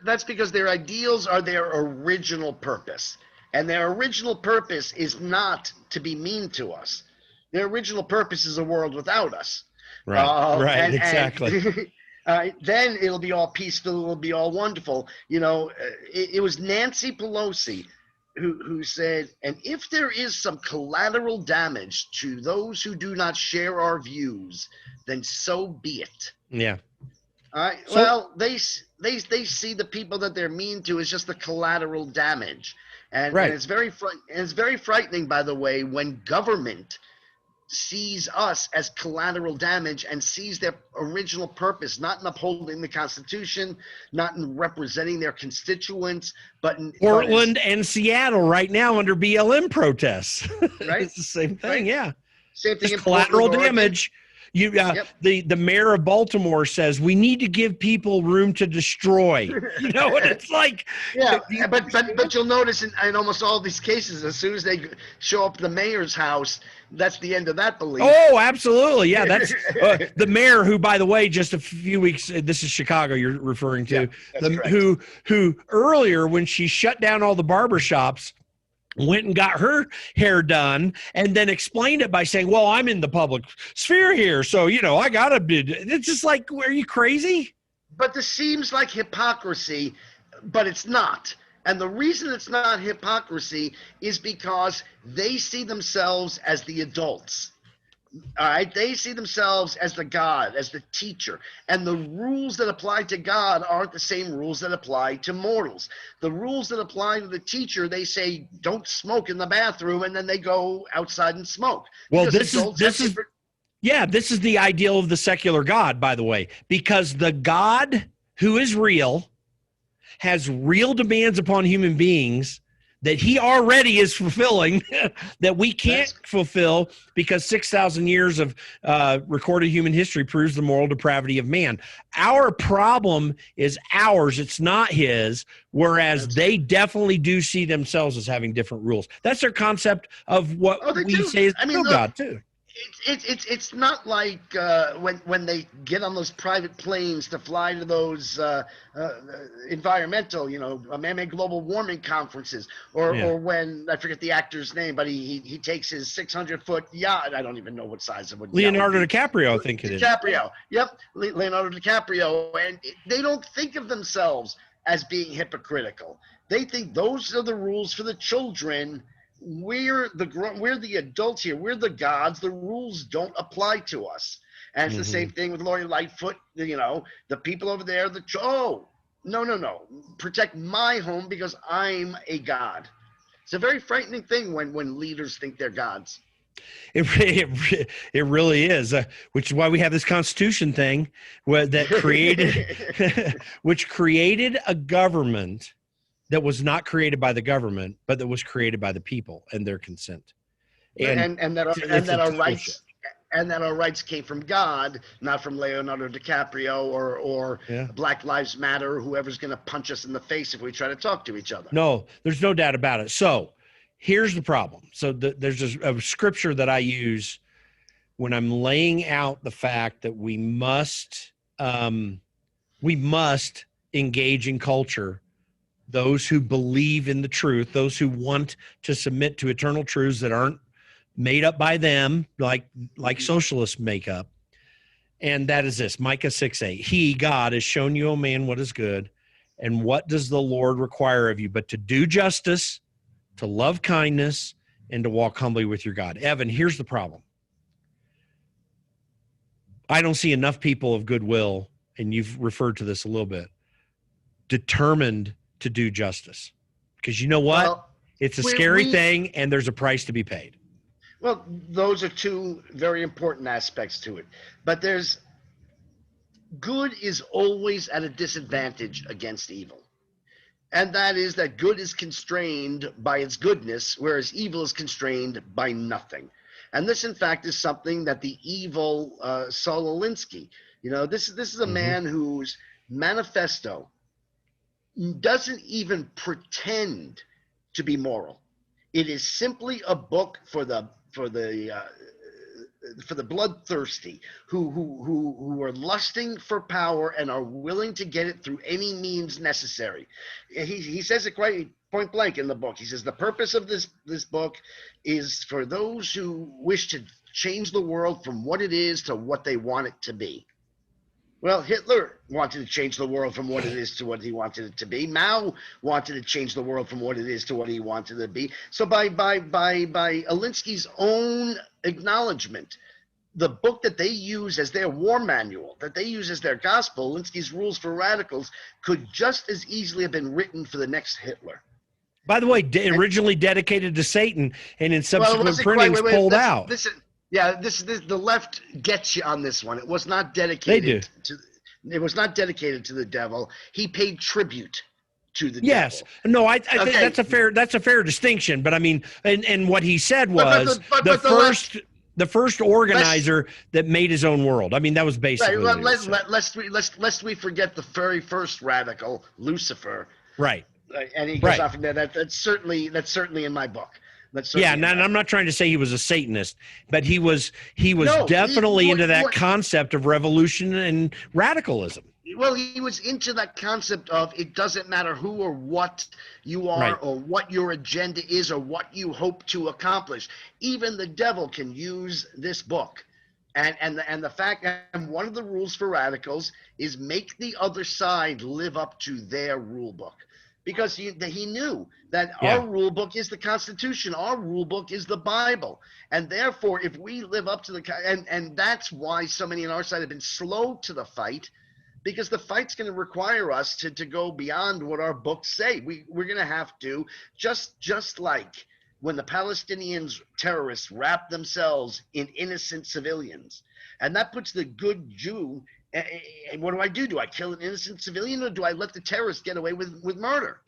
that's because their ideals are their original purpose. And their original purpose is not to be mean to us. Their original purpose is a world without us. Right, exactly. Then it'll be all peaceful. It'll be all wonderful. It was Nancy Pelosi who said, and if there is some collateral damage to those who do not share our views, then so be it. Yeah. All right. Well, they see the people that they're mean to as just the collateral damage, and it's very frightening, by the way, when government sees us as collateral damage and sees their original purpose not in upholding the Constitution, not in representing their constituents, but in Portland and Seattle right now under BLM protests. Right? It's the same thing, yeah. Same thing. Just collateral damage. The mayor of Baltimore says we need to give people room to destroy. And it's like, but you'll notice in almost all these cases, as soon as they show up at the mayor's house, that's the end of that belief. Oh, absolutely, yeah. That's the mayor, who, by the way, just a few weeks. This is Chicago you're referring to. Who earlier, when she shut down all the barbershops, went and got her hair done and then explained it by saying, well, I'm in the public sphere here, so, I gotta be. It's just like, are you crazy? But this seems like hypocrisy, but it's not. And the reason it's not hypocrisy is because they see themselves as the adults. All right, they see themselves as the God, as the teacher, and the rules that apply to God aren't the same rules that apply to mortals. The rules that apply to the teacher, they say don't smoke in the bathroom, and then they go outside and smoke. Well, this is the ideal of the secular God, by the way, because the God who is real has real demands upon human beings that he already is fulfilling that we can't fulfill because 6,000 years of recorded human history proves the moral depravity of man. Our problem is ours. It's not his, whereas they definitely do see themselves as having different rules. That's their concept of what we say is God, too. It's not like when they get on those private planes to fly to those environmental, man-made global warming conferences, or when, I forget the actor's name, but he takes his 600-foot yacht. I don't even know what size it would be. Leonardo DiCaprio, I think it is. DiCaprio, yep, Leonardo DiCaprio, and they don't think of themselves as being hypocritical. They think those are the rules for the children. We're the adults here. We're the gods. The rules don't apply to us. And it's the same thing with Lori Lightfoot. The people over there, no. Protect my home because I'm a god. It's a very frightening thing when leaders think they're gods. It really is, which is why we have this Constitution thing that created, which created a government that was not created by the government, but that was created by the people and their consent. And that our rights came from God, not from Leonardo DiCaprio or Black Lives Matter, or whoever's going to punch us in the face if we try to talk to each other. No, there's no doubt about it. So here's the problem. So there's a scripture that I use when I'm laying out the fact that we must engage in culture. Those who believe in the truth, those who want to submit to eternal truths that aren't made up by them, like socialists make up. And that is this, Micah 6:8. He, God, has shown you, O man, what is good. And what does the Lord require of you? But to do justice, to love kindness, and to walk humbly with your God. Evan, here's the problem. I don't see enough people of goodwill, and you've referred to this a little bit, determined to do justice. Because you know what? Well, it's a scary thing, and there's a price to be paid. Well, those are two very important aspects to it. But good is always at a disadvantage against evil. And that is that good is constrained by its goodness, whereas evil is constrained by nothing. And this, in fact, is something that the evil Saul Alinsky, this is a man whose manifesto doesn't even pretend to be moral. It is simply a book for the bloodthirsty who are lusting for power and are willing to get it through any means necessary. He says it quite point blank in the book. He says the purpose of this book is for those who wish to change the world from what it is to what they want it to be. Well, Hitler wanted to change the world from what it is to what he wanted it to be. Mao wanted to change the world from what it is to what he wanted it to be. So by Alinsky's own acknowledgement, the book that they use as their war manual, that they use as their gospel, Alinsky's Rules for Radicals, could just as easily have been written for the next Hitler. By the way, originally dedicated to Satan, and in subsequent printings pulled out. The left gets you on this one. It was not dedicated It was not dedicated to the devil. He paid tribute to the devil. Yes. No, I think that's a fair distinction. But I mean, and what he said was the first organizer that made his own world. I mean, that was basically lest we forget the very first radical, Lucifer. Right. And he goes off in there. That's certainly in my book. And I'm not trying to say he was a Satanist, but he was definitely into that concept of revolution and radicalism. Well, he was into that concept of it doesn't matter who or what you are or what your agenda is or what you hope to accomplish. Even the devil can use this book. And the fact, and one of the rules for radicals is make the other side live up to their rule book. Because he knew that our rule book is the Constitution. Our rule book is the Bible. And therefore, if we live up to and that's why so many on our side have been slow to the fight, because the fight's going to require us to go beyond what our books say. We're going to have to, just like when the Palestinians terrorists wrap themselves in innocent civilians. And that puts the good Jew. And what do? Do I kill an innocent civilian or do I let the terrorists get away with murder?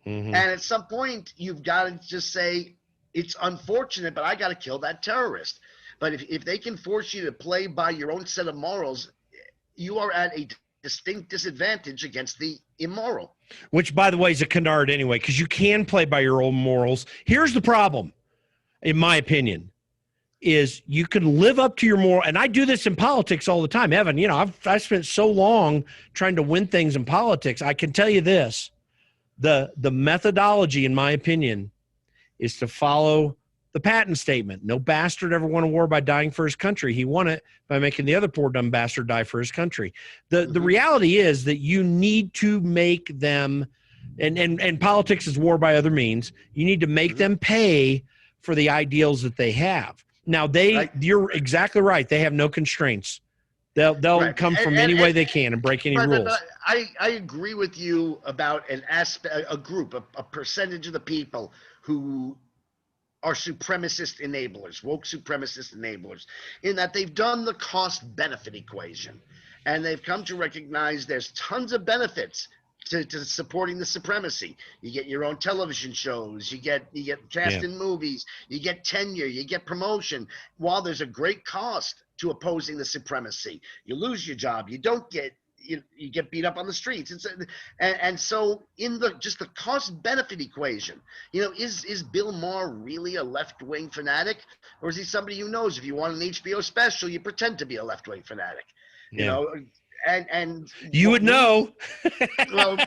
And at some point, you've got to just say, it's unfortunate, but I got to kill that terrorist. But if they can force you to play by your own set of morals, you are at a distinct disadvantage against the immoral. Which, by the way, is a canard anyway, because you can play by your own morals. Here's the problem, in my opinion. Is you can live up to your moral, and I do this in politics all the time, Evan. I've spent so long trying to win things in politics. I can tell you this: the methodology, in my opinion, is to follow the Patton statement. No bastard ever won a war by dying for his country. He won it by making the other poor dumb bastard die for his country. The reality is that you need to make them, and politics is war by other means. You need to make them pay for the ideals that they have. Now, you're exactly right. They have no constraints They'll Right. come from any way they can and break any rules. But I agree with you about an aspect, a group, a percentage of the people who are supremacist enablers, woke supremacist enablers, in that they've done the cost benefit equation and they've come to recognize there's tons of benefits to supporting the supremacy. You get your own television shows, you get cast in movies, you get tenure, you get promotion. While there's a great cost to opposing the supremacy, you lose your job, you don't get you get beat up on the streets. And so in the just the cost benefit equation, is Bill Maher really a left-wing fanatic, or is he somebody who knows if you want an HBO special, you pretend to be a left-wing fanatic? And you would know. well,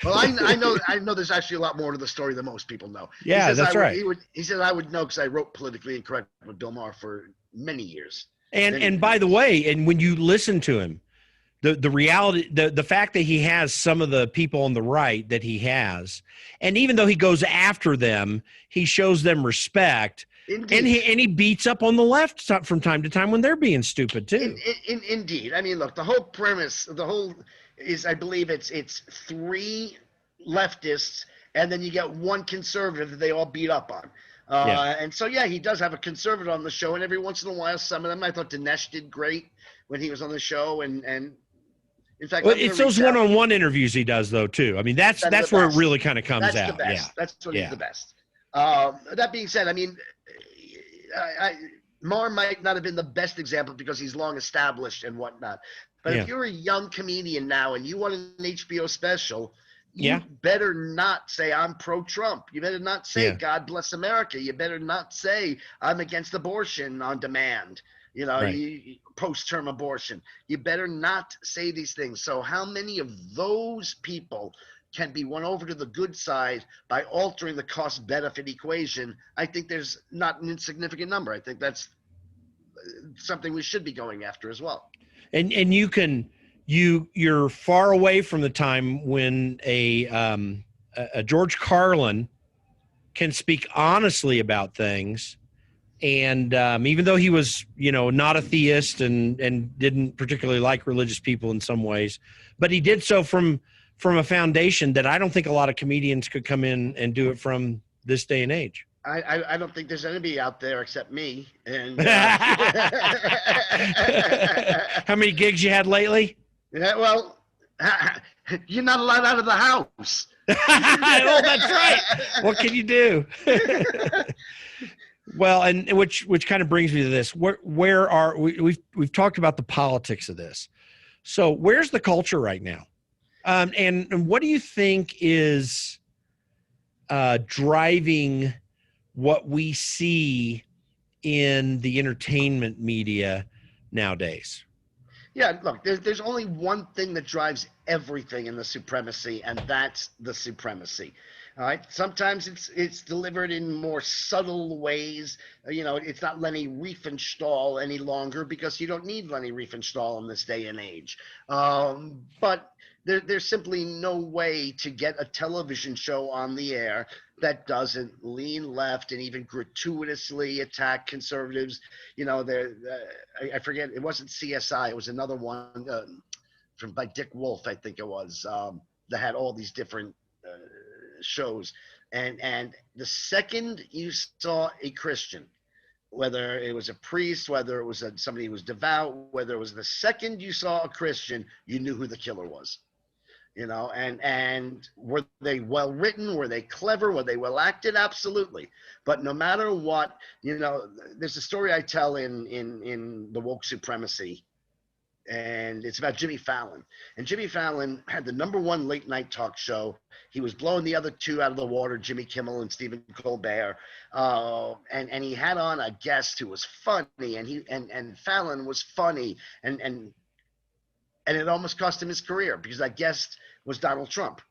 I know there's actually a lot more to the story than most people know. Yeah, that's right. He said I would know because I wrote Politically Incorrect with Bill Maher for many years. And by the way, and when you listen to him, the reality, the fact that he has some of the people on the right that he has, and even though he goes after them, he shows them respect. Indeed. And he beats up on the left from time to time when they're being stupid too. Indeed. I mean, look, the whole premise, is, I believe it's 3 leftists, and then you get 1 conservative that they all beat up on. And so, yeah, he does have a conservative on the show, and every once in a while, some of them, I thought Dinesh did great when he was on the show, and in fact, it's those one-on-one interviews he does, though, too. I mean, that's where it really kind of comes out. The best. Yeah, that's when he's the best. That being said, I mean, Maher might not have been the best example because he's long established and whatnot. But if you're a young comedian now and you want an HBO special, you better not say I'm pro-Trump. You better not say God bless America. You better not say I'm against abortion on demand. Post-term abortion. You better not say these things. So how many of those people can be won over to the good side by altering the cost-benefit equation? I think there's not an insignificant number. I think that's something we should be going after as well. And you're far away from the time when a George Carlin can speak honestly about things. And even though he was, not a theist and didn't particularly like religious people in some ways, but he did so from a foundation that I don't think a lot of comedians could come in and do it from this day and age. I don't think there's anybody out there except me. And how many gigs you had lately? Yeah, well, you're not allowed out of the house. Oh, that's right. What can you do? Well, and which kind of brings me to this. Where are we've talked about the politics of this. So where's the culture right now? And what do you think is driving what we see in the entertainment media nowadays? Yeah, look, there's only one thing that drives everything in the supremacy, and that's the supremacy. All right. Sometimes it's delivered in more subtle ways. It's not Lenny Riefenstahl any longer because you don't need Lenny Riefenstahl in this day and age. But there's simply no way to get a television show on the air that doesn't lean left and even gratuitously attack conservatives. I forget, it wasn't CSI, it was another one by Dick Wolf, I think it was, that had all these different shows. And the second you saw a Christian, whether it was a priest, whether it was somebody who was devout, whether it was the second you saw a Christian, you knew who the killer was. And were they well written? Were they clever? Were they well acted? Absolutely. But no matter what, there's a story I tell in the Woke Supremacy, and it's about Jimmy Fallon. And Jimmy Fallon had the #1 late night talk show. He was blowing the other 2 out of the water, Jimmy Kimmel and Stephen Colbert. And he had on a guest who was funny, and Fallon was funny, and it almost cost him his career because that guest was Donald Trump.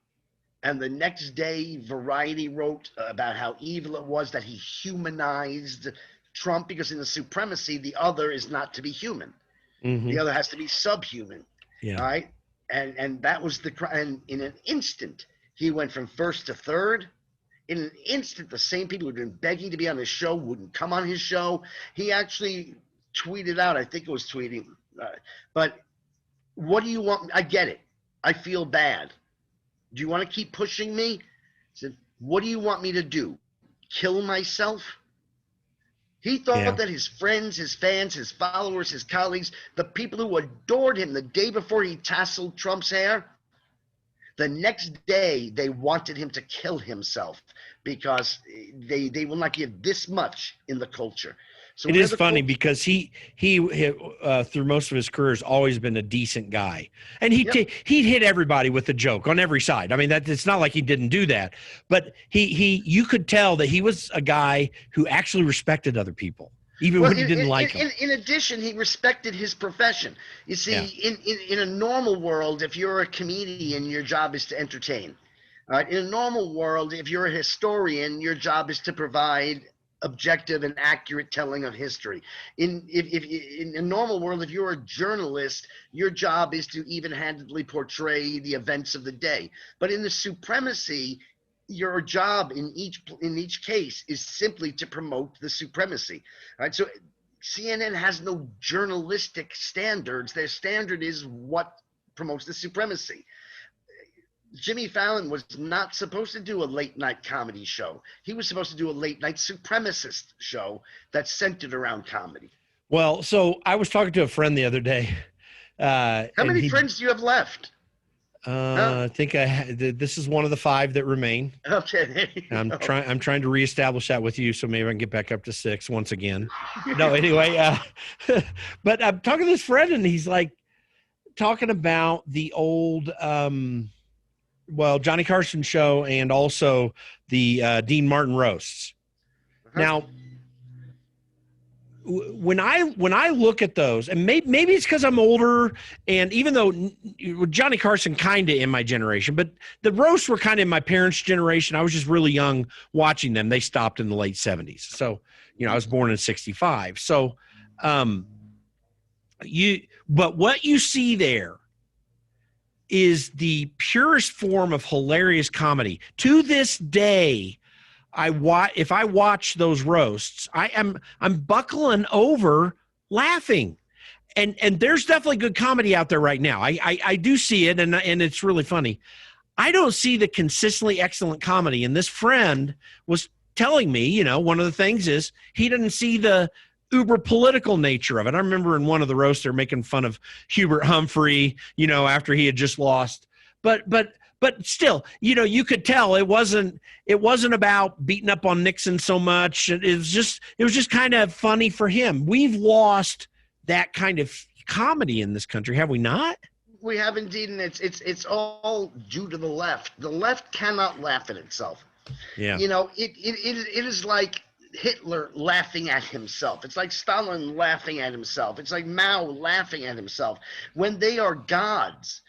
And the next day, Variety wrote about how evil it was that he humanized Trump, because in the supremacy, the other is not to be human. Mm-hmm. The other has to be subhuman. Yeah. All right. And that was and in an instant, he went from first to third. In an instant, the same people who'd been begging to be on his show wouldn't come on his show. He actually tweeted out, I think it was tweeting, But what do you want? I get it. I feel bad. Do you want to keep pushing me? I said, what do you want me to do? Kill myself? He thought Yeah. that his friends, his fans, his followers, his colleagues, the people who adored him the day before he tasseled Trump's hair, the next day they wanted him to kill himself because they will not give this much in the culture. So It is funny because he through most of his career has always been a decent guy, and he'd hit everybody with a joke on every side. I mean, that it's not like he didn't do that, but you could tell that he was a guy who actually respected other people, even when he didn't like them. In addition, he respected his profession. You see, in a normal world, if you're a comedian, your job is to entertain. In a normal world, if you're a historian, your job is to provide objective and accurate telling of history. In a normal world, if you're a journalist, your job is to even-handedly portray the events of the day. But in the supremacy, your job in each case is simply to promote the supremacy. Right? So CNN has no journalistic standards. Their standard is what promotes the supremacy. Jimmy Fallon was not supposed to do a late night comedy show. He was supposed to do a late night supremacist show that's centered around comedy. Well, so I was talking to a friend the other day. How many friends do you have left? I think this is one of the 5 that remain. Okay. I'm trying to reestablish that with you, so maybe I can get back up to 6 once again. No, anyway, but I'm talking to this friend, and he's like talking about the old Johnny Carson show and also the Dean Martin roasts. Now, when I look at those, and maybe it's because I'm older, and even though Johnny Carson kind of in my generation, but the roasts were kind of in my parents' generation. I was just really young watching them. They stopped in the late 70s. So, I was born in 65. So, but what you see there is the purest form of hilarious comedy. To this day, if I watch those roasts, I'm buckling over laughing. And there's definitely good comedy out there right now. I do see it, and it's really funny. I don't see the consistently excellent comedy. And this friend was telling me, one of the things is he didn't see the uber political nature of it. I remember in one of the roasts they're making fun of Hubert Humphrey, after he had just lost. But still, you could tell it wasn't about beating up on Nixon so much. It was just kind of funny for him. We've lost that kind of comedy in this country, have we not? We have indeed, and it's all due to the left. The left cannot laugh at itself. Yeah. It is like Hitler laughing at himself. It's like Stalin laughing at himself. It's like Mao laughing at himself. When they are gods,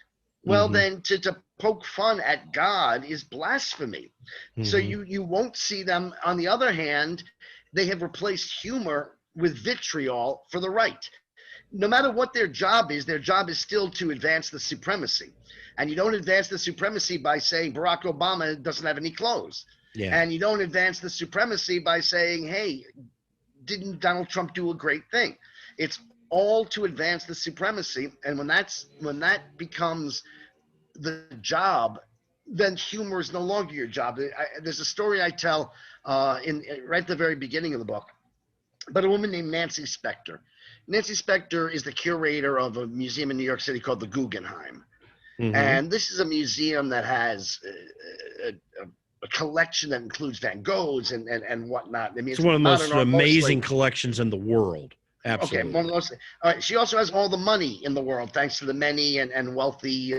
well, then to poke fun at God is blasphemy. So you won't see them. On the other hand, they have replaced humor with vitriol for the right. No matter what their job is still to advance the supremacy. And you don't advance the supremacy by saying Barack Obama doesn't have any clothes. Yeah. And you don't advance the supremacy by saying, hey, didn't Donald Trump do a great thing? It's all to advance the supremacy. And when that becomes the job, then humor is no longer your job. There's a story I tell right at the very beginning of the book about a woman named Nancy Spector. Nancy Spector is the curator of a museum in New York City called the Guggenheim. And this is a museum that has a collection that includes Van Goghs and whatnot. I mean, it's one of the most amazing collections in the world. Absolutely. Okay, one of those. All right, she also has all the money in the world, thanks to the many and wealthy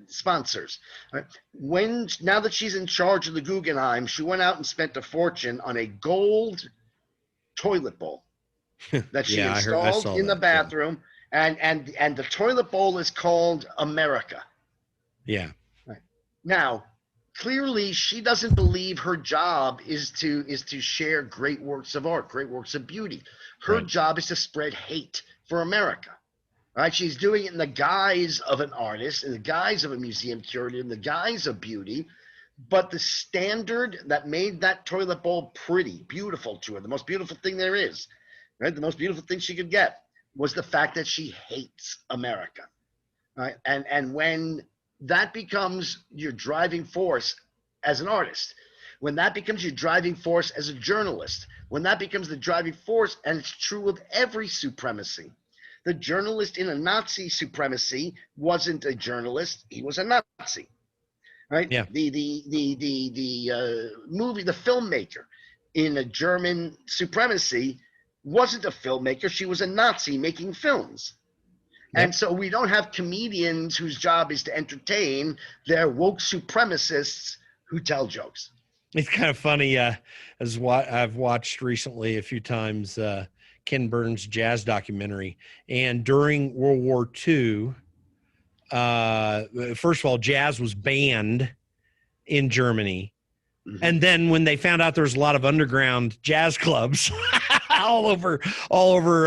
sponsors. All right. Now that she's in charge of the Guggenheim, she went out and spent a fortune on a gold toilet bowl that she installed in the bathroom, and the toilet bowl is called America. Yeah. Right. Now, clearly, she doesn't believe her job is to share great works of art, great works of beauty. Her job is to spread hate for America. Right? She's doing it in the guise of an artist, in the guise of a museum curator, in the guise of beauty. But the standard that made that toilet bowl pretty, beautiful to her, the most beautiful thing there is, right? The most beautiful thing she could get, was the fact that she hates America. Right? And when that becomes your driving force as an artist, when that becomes your driving force as a journalist, when that becomes the driving force, and it's true of every supremacy. The journalist in a Nazi supremacy wasn't a journalist; he was a Nazi, right? Yeah. The movie, the filmmaker in a German supremacy wasn't a filmmaker; she was a Nazi making films. Yep. And so we don't have comedians whose job is to entertain. They're woke supremacists who tell jokes. It's kind of funny, as what I've watched recently a few times, Ken Burns' jazz documentary. And during World War II, first of all, jazz was banned in Germany. Mm-hmm. And then when they found out there was a lot of underground jazz clubs all over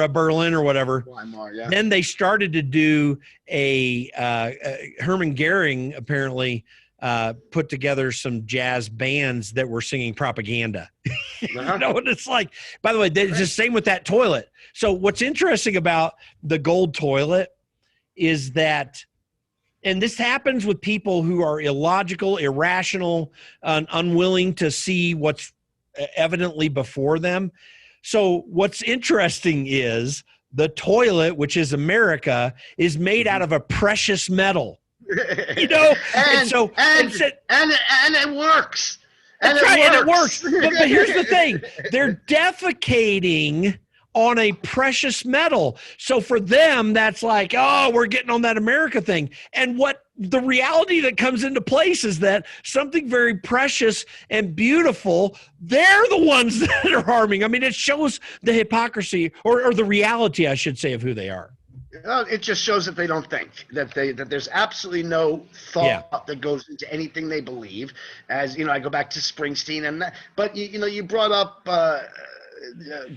Berlin or whatever, Weimar, yeah. Then they started to do a Hermann Goering apparently put together some jazz bands that were singing propaganda. Uh-huh. You know what it's like? By the way, it's the same with that toilet. So what's interesting about the gold toilet is that, and this happens with people who are illogical, irrational, unwilling to see what's evidently before them. So what's interesting is the toilet, which is America, is made out of a precious metal. You know, and it works. And it works. But here's the thing: they're defecating on a precious metal. So for them, that's like, oh, we're getting on that America thing. And what the reality that comes into place is that something very precious and beautiful, they're the ones that are harming. I mean, it shows the hypocrisy or the reality, I should say, of who they are. It just shows that they don't think, that there's absolutely no thought that goes into anything they believe. As you know, I go back to Springsteen and that, but you brought up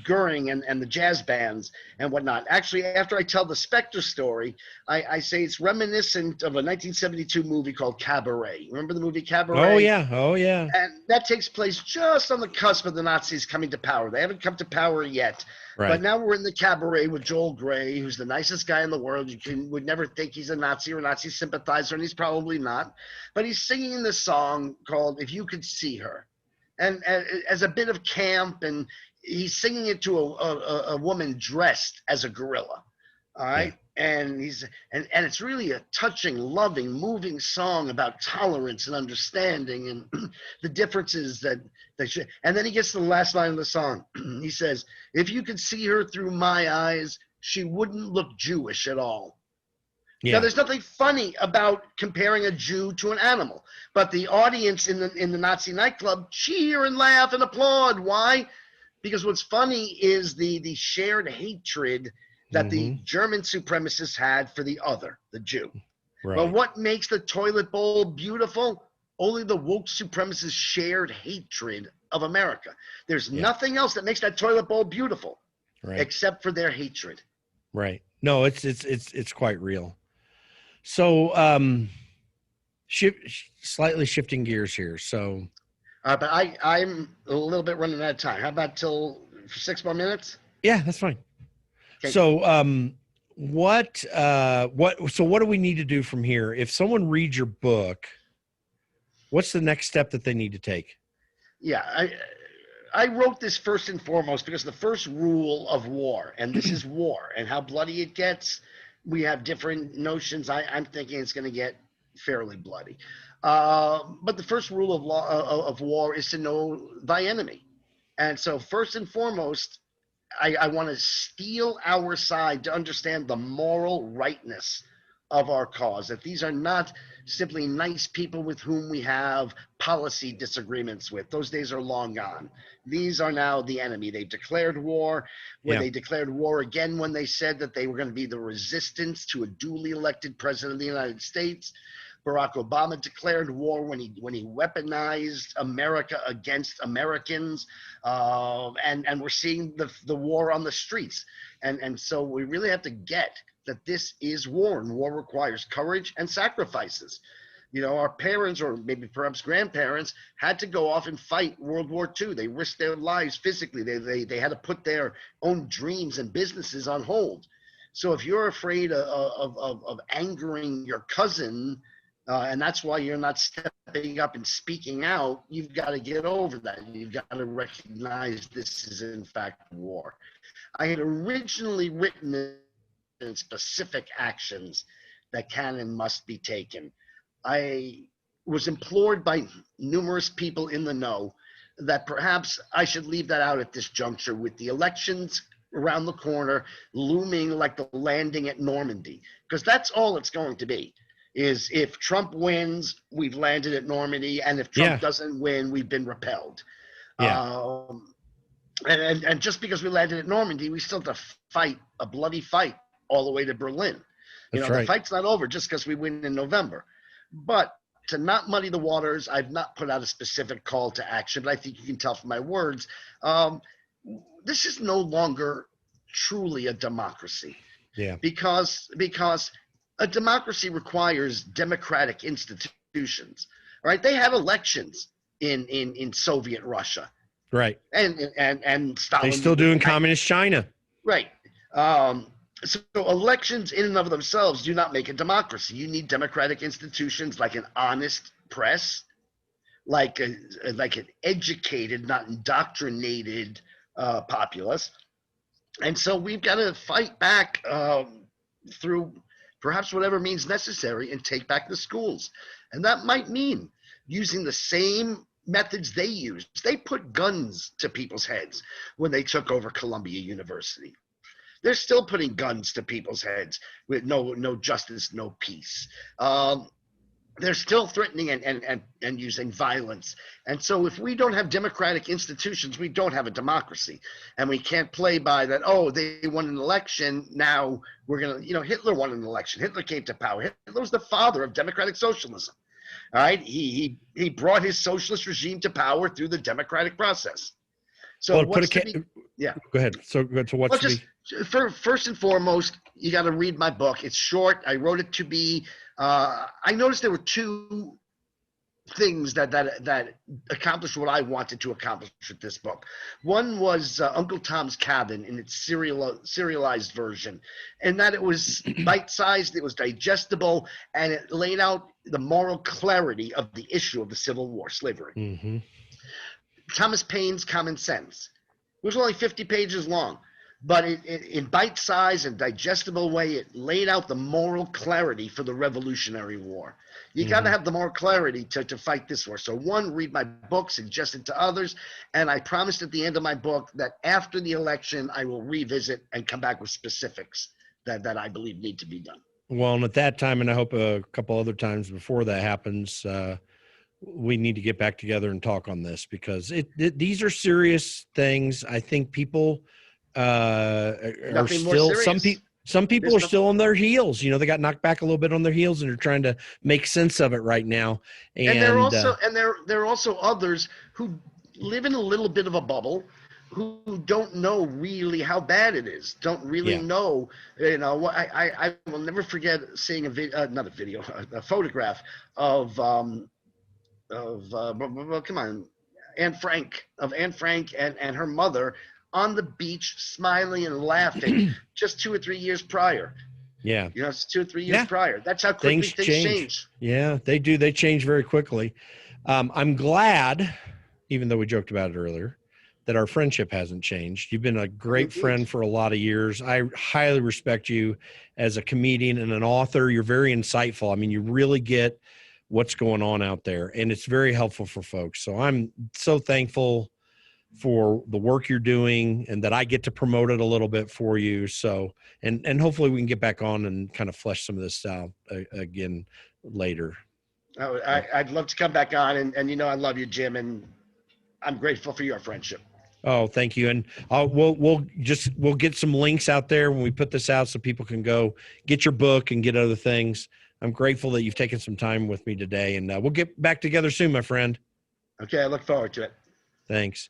Goering and the jazz bands and whatnot. Actually, after I tell the Spectre story, I say it's reminiscent of a 1972 movie called Cabaret. Remember the movie Cabaret? Oh yeah. And that takes place just on the cusp of the Nazis coming to power. They haven't come to power yet. Right. But now we're in the Cabaret with Joel Grey, who's the nicest guy in the world. Would never think he's a Nazi or a Nazi sympathizer, and he's probably not. But he's singing this song called "If You Could See Her," and as a bit of camp, and he's singing it to a woman dressed as a gorilla. All right. Yeah. And it's really a touching, loving, moving song about tolerance and understanding and the differences that they should. And then he gets to the last line of the song. He says, "If you could see her through my eyes, she wouldn't look Jewish at all." Yeah. Now, there's nothing funny about comparing a Jew to an animal, but the audience in the Nazi nightclub cheer and laugh and applaud. Why? Because what's funny is the shared hatred that the German supremacists had for the other, the Jew. Right. But what makes the toilet bowl beautiful? Only the woke supremacists' shared hatred of America. There's nothing else that makes that toilet bowl beautiful, except for their hatred. Right. No, it's quite real. So, slightly shifting gears here. So, but I'm a little bit running out of time. How about till 6 more minutes? Yeah, that's fine. Okay. So, what do we need to do from here? If someone reads your book, what's the next step that they need to take? Yeah, I wrote this first and foremost because the first rule of war, and this is war, and how bloody it gets, we have different notions. I'm thinking it's going to get fairly bloody. But the first rule of war is to know thy enemy. And so first and foremost, I want to steel our side to understand the moral rightness of our cause, that these are not simply nice people with whom we have policy disagreements with. Those days are long gone. These are now the enemy. They've declared war. They declared war again when they said that they were going to be the resistance to a duly elected president of the United States. Barack Obama declared war when he weaponized America against Americans, and we're seeing the war on the streets, and so we really have to get that this is war, and war requires courage and sacrifices. You know, our parents, or maybe perhaps grandparents, had to go off and fight World War II. They risked their lives physically. They had to put their own dreams and businesses on hold. So if you're afraid of angering your cousin, and that's why you're not stepping up and speaking out, you've got to get over that. You've got to recognize this is in fact war. I had originally written in specific actions that can and must be taken. I was implored by numerous people in the know that perhaps I should leave that out at this juncture, with the elections around the corner looming like the landing at Normandy, because that's all it's going to be. Is if Trump wins, we've landed at Normandy, and if Trump doesn't win, we've been repelled. And just because we landed at Normandy, we still have to fight a bloody fight all the way to Berlin. The fight's not over just because we win in November. But to not muddy the waters, I've not put out a specific call to action, but I think you can tell from my words, this is no longer truly a democracy. Because a democracy requires democratic institutions, right? They had elections in Soviet Russia. Right. And Stalin. They still do in communist China. Right. So elections in and of themselves do not make a democracy. You need democratic institutions like an honest press, like an educated, not indoctrinated populace. And so we've got to fight back through perhaps whatever means necessary and take back the schools. And that might mean using the same methods they used. They put guns to people's heads when they took over Columbia University. They're still putting guns to people's heads with no justice, no peace. They're still threatening and using violence. And so if we don't have democratic institutions, we don't have a democracy. And we can't play by that, oh, they won an election, now we're going to, Hitler won an election. Hitler came to power. Hitler was the father of democratic socialism. All right, he brought his socialist regime to power through the democratic process. So go ahead. So what's first and foremost, you got to read my book. It's short. I wrote it to be. I noticed there were two things that accomplished what I wanted to accomplish with this book. One was Uncle Tom's Cabin in its serialized version, and that it was bite-sized, it was digestible, and it laid out the moral clarity of the issue of the Civil War, slavery. Mm-hmm. Thomas Paine's Common Sense. It was only 50 pages long, but in bite-sized and digestible way, it laid out the moral clarity for the Revolutionary War. You got to have the moral clarity to fight this war. So one, read my book, suggest it to others, and I promised at the end of my book that after the election, I will revisit and come back with specifics that I believe need to be done. Well, and at that time, and I hope a couple other times before that happens, we need to get back together and talk on this, because these are serious things. I think people are still, some people are still on their heels. They got knocked back a little bit on their heels and are trying to make sense of it right now. And there are also others who live in a little bit of a bubble, who don't know really how bad it is, don't really know, I will never forget seeing a photograph of Anne Frank and her mother on the beach, smiling and laughing just 2 or 3 years prior. Yeah. It's 2 or 3 years prior. That's how quickly things change. Yeah, they do. They change very quickly. I'm glad, even though we joked about it earlier, that our friendship hasn't changed. You've been a great friend for a lot of years. I highly respect you as a comedian and an author. You're very insightful. I mean, you really get what's going on out there, and it's very helpful for folks. So I'm so thankful for the work you're doing and that I get to promote it a little bit for you. So, and hopefully we can get back on and kind of flesh some of this out again later. I'd love to come back on, and I love you, Jim, and I'm grateful for your friendship. Oh, thank you. And we'll get some links out there when we put this out so people can go get your book and get other things. I'm grateful that you've taken some time with me today, and we'll get back together soon, my friend. Okay. I look forward to it. Thanks.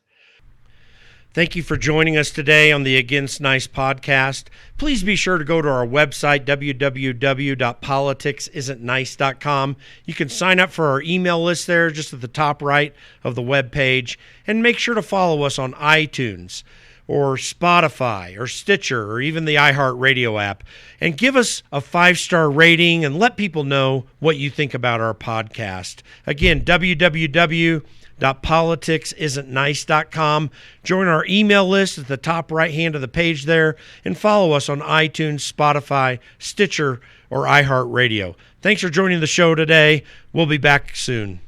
Thank you for joining us today on the Against Nice podcast. Please be sure to go to our website, www.politicsisn'tnice.com. You can sign up for our email list there just at the top right of the web page, and make sure to follow us on iTunes. or Spotify or Stitcher or even the iHeartRadio app, and give us a 5-star rating and let people know what you think about our podcast. Again, www.politicsisn'tnice.com. Join our email list at the top right hand of the page there, and follow us on iTunes, Spotify, Stitcher, or iHeartRadio. Thanks for joining the show today. We'll be back soon.